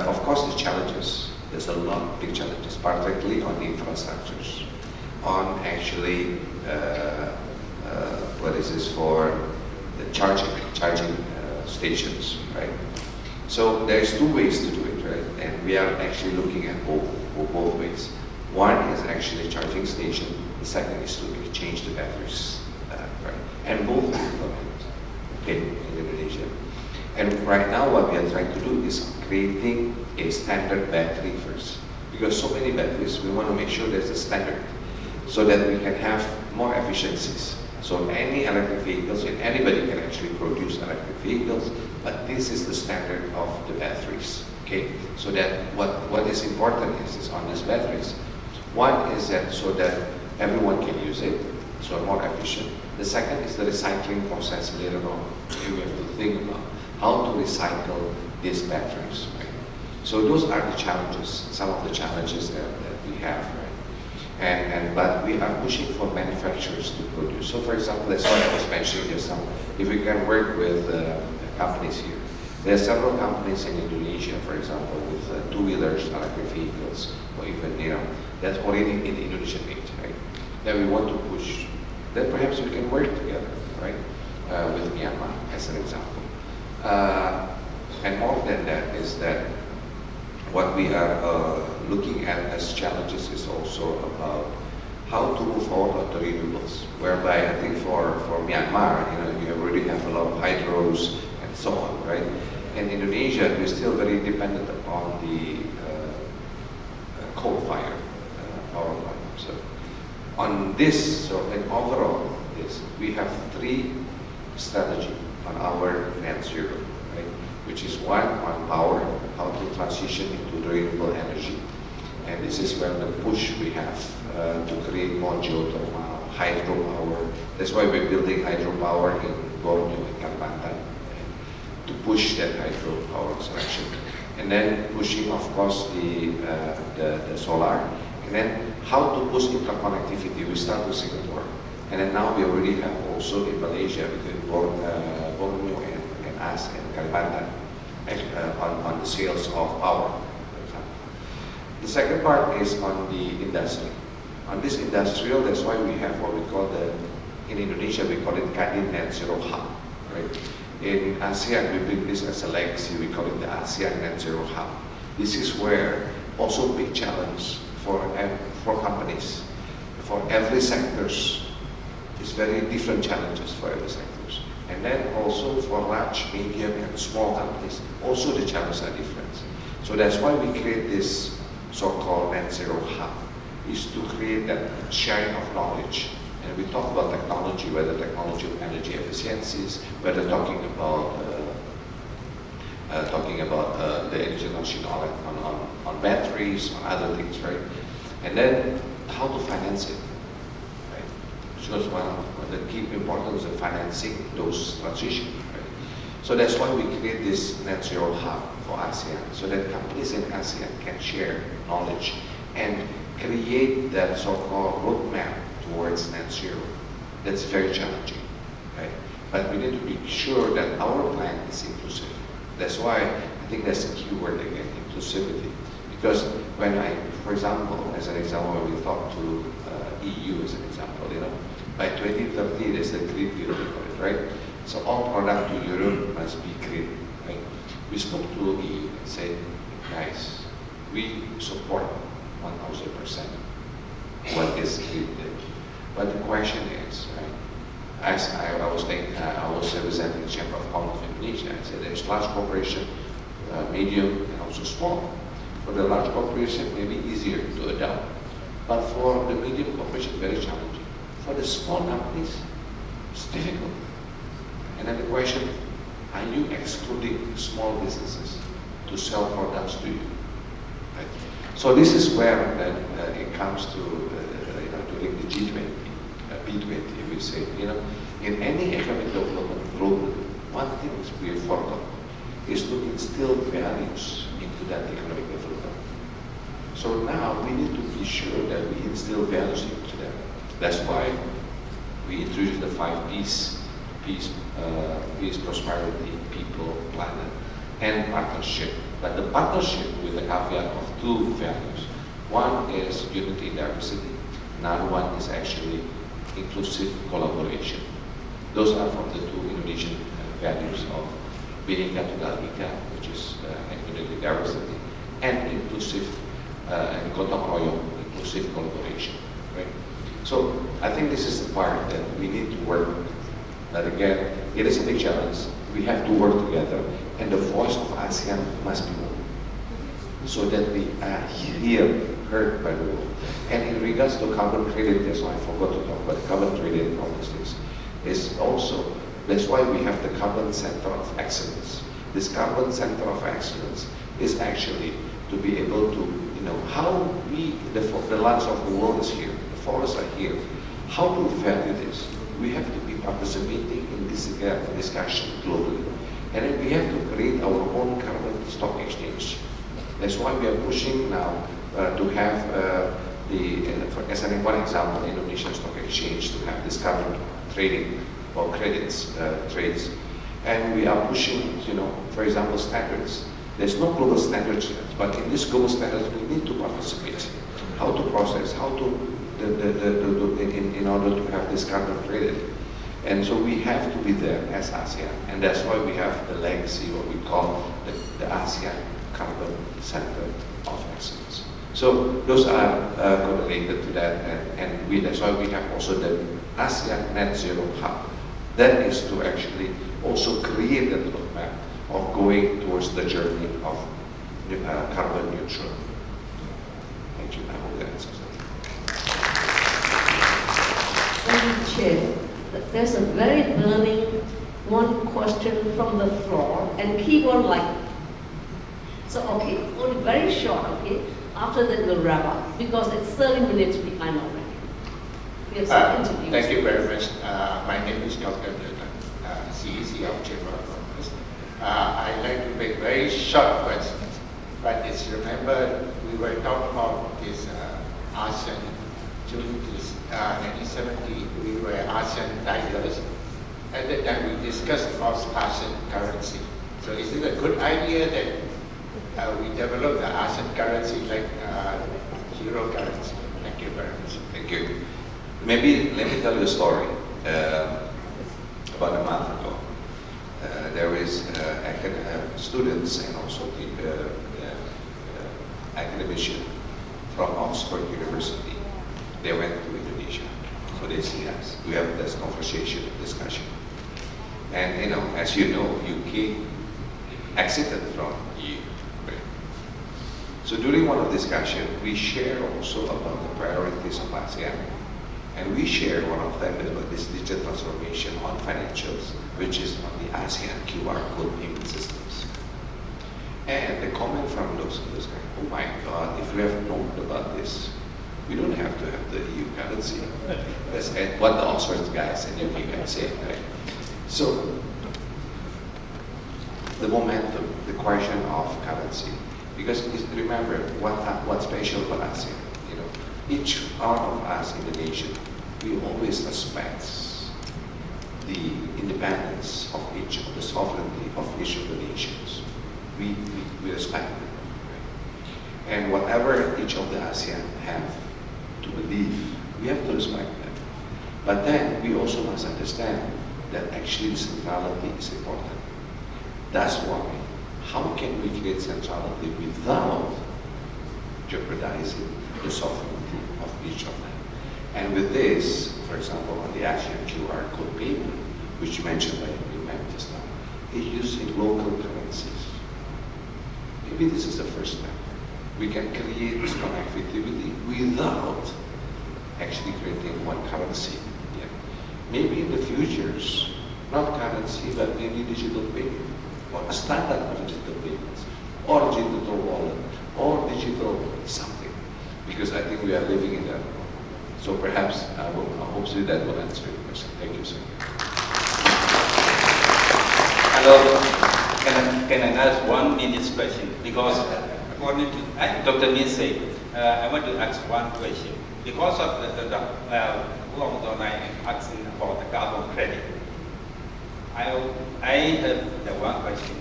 of course, the challenges. There's a lot of big challenges, particularly on the infrastructures, on actually, what is this for the charging stations, right? So there's two ways to do it, right? And we are actually looking at both ways. One is actually charging station. The second is to change the batteries, right? And both are implemented, okay, in Indonesia. And right now what we are trying to do is creating a standard battery first. Because so many batteries, we want to make sure there's a standard so that we can have more efficiencies. So any electric vehicles, and anybody can actually produce electric vehicles, but this is the standard of the batteries, okay? So that what is important is on these batteries. One is that so that everyone can use it, so more efficient. The second is the recycling process later on. We have to think about how to recycle these batteries, right? So those are the challenges, some of the challenges that we have, right? But we are pushing for manufacturers to produce. So for example, that's why I was mentioning just now, if we can work with companies here. There are several companies in Indonesia, for example, with two-wheelers, electric vehicles, or even, that's already in the Indonesian made, right? That we want to push. Then perhaps we can work together, right? With Myanmar, as an example. And more than that is that what we are looking at as challenges is also about how to move forward on the renewables, whereby I think for Myanmar, you already have a lot of hydros and so on, right? In Indonesia, we're still very dependent upon the coal-fired power plant. So on this, so in overall, we have three strategies on our net zero, right? Which is one on power, how to transition into renewable energy. And this is where the push we have to create more geothermal, hydropower. That's why we're building hydropower in Borneo and Kalimantan, to push that hydropower selection. and then pushing, of course, the solar, and then how to push interconnectivity. We start with Singapore, and then now we already have also in Malaysia between Borneo and us and Kalimantan on the sales of power, for example. The second part is on the industry. On this industrial, that's why we have what we call in Indonesia, we call it Kadin Net Zero Hub, right? In ASEAN, we bring this as a legacy, we call it the ASEAN Net Zero Hub. This is where also big challenge for companies, for every sectors. It's very different challenges for every sectors. And then also for large, medium, and small companies, also the challenges are different. So that's why we create this so-called Net Zero Hub, is to create that sharing of knowledge. And we talk about technology, whether technology of energy efficiencies, whether talking about the energy transition on batteries, on other things, right? And then how to finance it, right? Because one of the key importance of financing those transition, right? So that's why we create this Net Zero Hub for ASEAN, so that companies in ASEAN can share knowledge and create that so-called roadmap towards net zero. That's very challenging, right? But we need to be sure that our plan is inclusive. That's why I think that's the key word again, inclusivity. Because when for example, as an example, when we talk to EU as an example, by 2030 there's a Green Deal, right? So all product to Europe must be green, right? We spoke to EU and said, guys, we support 1000% what is Green Deal. But the question is, right? As I was representing the Chamber of Commerce of Indonesia, I said there's large corporation, medium, and also small. For the large corporation, it may be easier to adopt, but for the medium corporation, very challenging. For the small companies, it's difficult. And then the question, are you excluding small businesses to sell products to you? Right? So this is where then it comes to during the G20, B20, we say, in any economic development globally, one thing we forgot is to instill values into that economic development. So now we need to be sure that we instill values into them. That's why we introduced the 5 P's: peace, prosperity, people, planet, and partnership. But the partnership with the caveat of 2 values. One is unity in diversity. Another one is actually inclusive collaboration. Those are from the 2 Indonesian values of Bhinneka Tunggal Ika, which is unity diversity, and inclusive and gotong royong, inclusive collaboration. Right? So I think this is the part that we need to work. But again, it is a big challenge. We have to work together, and the voice of ASEAN must be more, so that we are heard by the world. And in regards to carbon credit, that's why I forgot to talk about carbon credit and all these things, is also, that's why we have the Carbon Center of Excellence. This Carbon Center of Excellence is actually to be able to, how the lands of the world is here, the forests are here, how to value this. We have to be participating in this discussion globally. And then we have to create our own carbon stock exchange. That's why we are pushing now to have as one example, the Indonesian Stock Exchange to have this carbon trading or credits trades. And we are pushing, for example, standards. There's no global standards yet, but in this global standards, we need to participate. How to process, how to, in order to have this carbon credit. And so we have to be there as ASEAN, and that's why we have the legacy, what we call the ASEAN Carbon Center of Excellence. So those are correlated to that, and that's why we have also the ASEAN Net Zero Hub. That is to actually also create that roadmap of going towards the journey of carbon neutral. Thank you. I hope that answers that. Thank you, Chair. There's a very burning one question from the floor, and keep on like. So, okay, only very short, okay? After that, we'll wrap up, because it's 30 minutes behind already. We have some interviews. Thank you very much. My name is Dr. Newton, CEC of Chamber of Commerce. I'd like to make very short questions. But it's remember we were talking about this ASEAN during this 1970. We were ASEAN tigers. At that time we discussed about ASEAN currency. So is it a good idea that we develop the ASEAN currency like euro currency? Thank you very much. Thank you. Maybe let me tell you a story. About a month ago, there is students and also the academician from Oxford University. They went to Indonesia, so they see us. We have this conversation, discussion, and as you know, UK exited from EU. Right? So during one of the discussion, we share also about the priorities of ASEAN. And we share one of them about this digital transformation on financials, which is on the ASEAN QR code payment systems. And the comment from those guys, oh my God, if we have known about this, we don't have to have the EU currency. That's what the Oxford guys and UK guys say, right? So, the momentum, the question of currency, because remember, what's special for ASEAN? Each one of us in the nation, we always respect the independence of each of the sovereignty of each of the nations. We respect them. And whatever each of the ASEAN have to believe, we have to respect them. But then we also must understand that actually centrality is important. That's why, how can we create centrality without jeopardizing the sovereignty of each of them? And with this, for example, on the ASEAN QR code payment, which you mentioned by you just now, is used in local currencies. Maybe this is the first step. We can create this connectivity without actually creating one currency. Yeah. Maybe in the futures, not currency, but maybe digital payment, or a standard of digital payments, or digital wallet, or digital something. Because I think we are living in that world. So perhaps, hopefully that will answer your question. Thank you, sir. Hello, can I ask 1 minute question? Because according to Dr. Min said, I want to ask one question. Because of who I am asking about the carbon credit, I have the one question,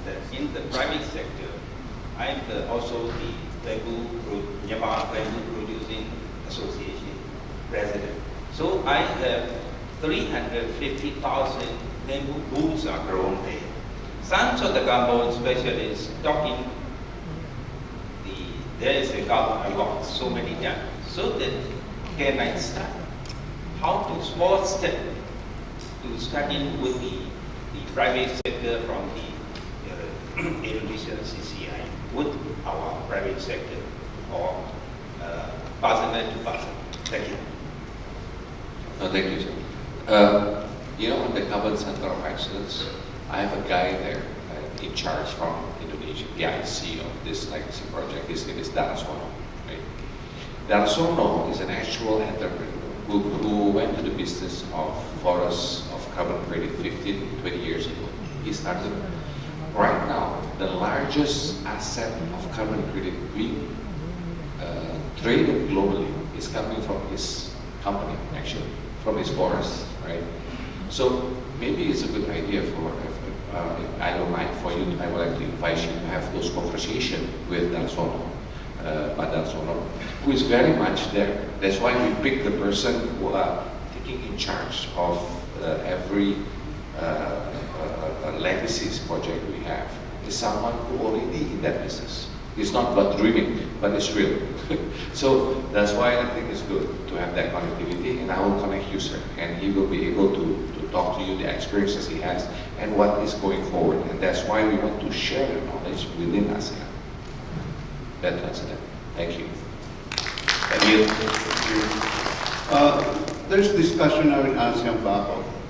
that in the private sector, I'm also the Myanmar Bamboo Producing Association president. So I have 350,000 bamboo booths are grown there. Some of the government specialists talking there is a government award so many times. So that can I start? How to small step to starting with the private sector from the UMFCCI with our private sector or partner to partner. Thank you. Thank you, sir. On the Carbon Center of Excellence, I have a guy there in charge from Indonesia, the IC of this legacy project. His name is Darsono. Right? Darsono is an actual entrepreneur who went to the business of forests of carbon credit 15, 20 years ago. He started. Right now, the largest asset of carbon credit being traded globally is coming from his company, actually, from his forest, right? So maybe it's a good idea for, if I don't mind for you, I would like to invite you to have those conversations with Darsono, Darsono, who is very much there. That's why we pick the person who are taking in charge of every legacies project we have. Is someone who already in that business. It's not about dreaming, but it's real. So that's why I think it's good to have that connectivity, and I will connect you, sir, and he will be able to talk to you the experiences he has and what is going forward. And that's why we want to share the knowledge within ASEAN. That's it. Thank you. Thank you. There's discussion now in ASEAN BAC,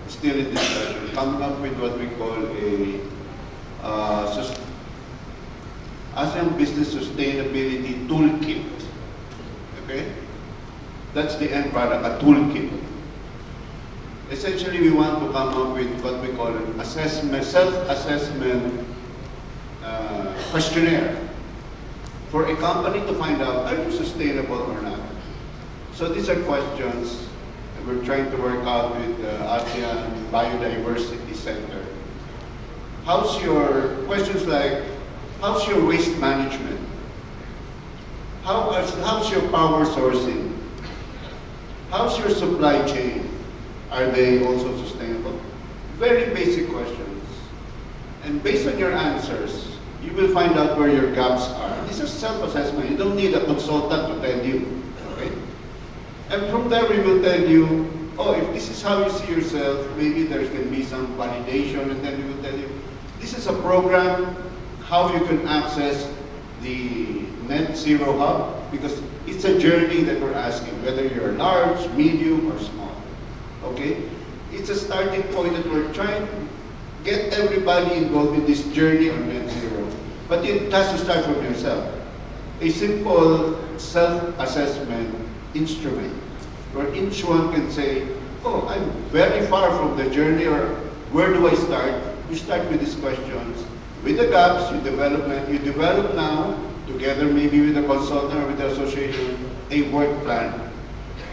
still in discussion, coming up with what we call a ASEAN Business Sustainability Toolkit. Okay? That's the end product, a toolkit. Essentially, we want to come up with what we call an assessment, self-assessment questionnaire for a company to find out, are you sustainable or not? So these are questions that we're trying to work out with the ASEAN Biodiversity Center. Questions like, how's your waste management? How's your power sourcing? How's your supply chain? Are they also sustainable? Very basic questions. And based on your answers, you will find out where your gaps are. This is self-assessment. You don't need a consultant to tell you, okay? And from there, we will tell you, oh, if this is how you see yourself, maybe there can be some validation, and then we will tell you, this is a program, how you can access the Net Zero Hub, because it's a journey that we're asking, whether you're large, medium, or small, okay? It's a starting point that we're trying to get everybody involved in this journey on Net Zero. But it has to start from yourself. A simple self-assessment instrument, where each one can say, oh, I'm very far from the journey, or where do I start? You start with these questions. With the gaps, you develop now, together maybe with a consultant or with the association, a work plan.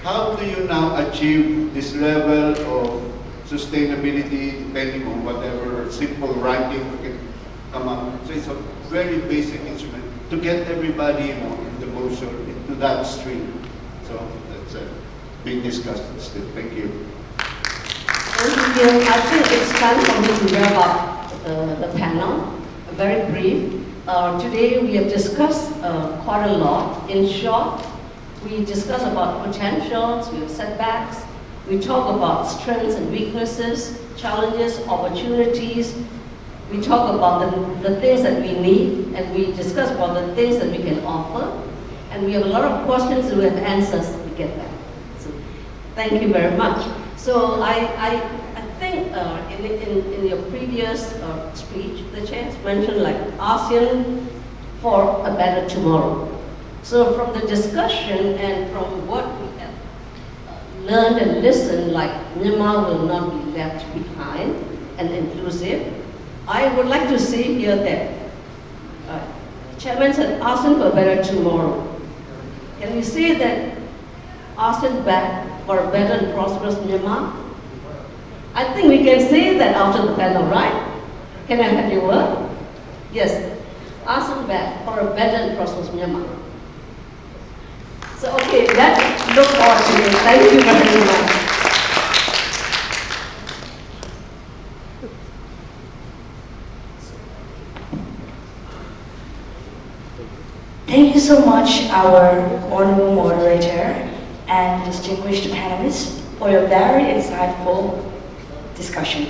How do you now achieve this level of sustainability, depending on whatever simple ranking we can come up? So it's a very basic instrument to get everybody in the motion, into that stream. So that's being discussed still. Thank you. Thank you. I think it's time for me to wrap up the panel. Very brief. Today we have discussed quite a lot. In short, we discussed about potentials, we have setbacks, we talk about strengths and weaknesses, challenges, opportunities. We talk about the things that we need, and we discuss about the things that we can offer. And we have a lot of questions and we have answers to get that. So thank you very much. So I think in your previous speech, the chair mentioned like ASEAN for a better tomorrow. So from the discussion and from what we have learned and listened, like Myanmar will not be left behind and inclusive, I would like to say here that Chairman said ASEAN for a better tomorrow. Can we say that ASEAN BAC for a better and prosperous Myanmar? I think we can say that after the panel, right? Can I have your word? Yes. ASEAN BAC for a better and prosperous Myanmar. So, okay, let's look forward to it. Thank you very much. Thank you so much, our honorable moderator and distinguished panelists, for your very insightful discussion.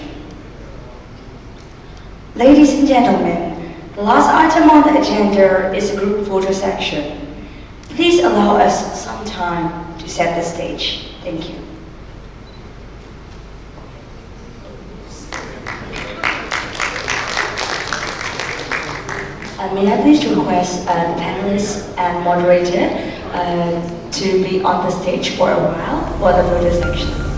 Ladies and gentlemen, the last item on the agenda is a group photo section. Please allow us some time to set the stage. Thank you. May I please request the panelists and moderator to be on the stage for a while for the photo section.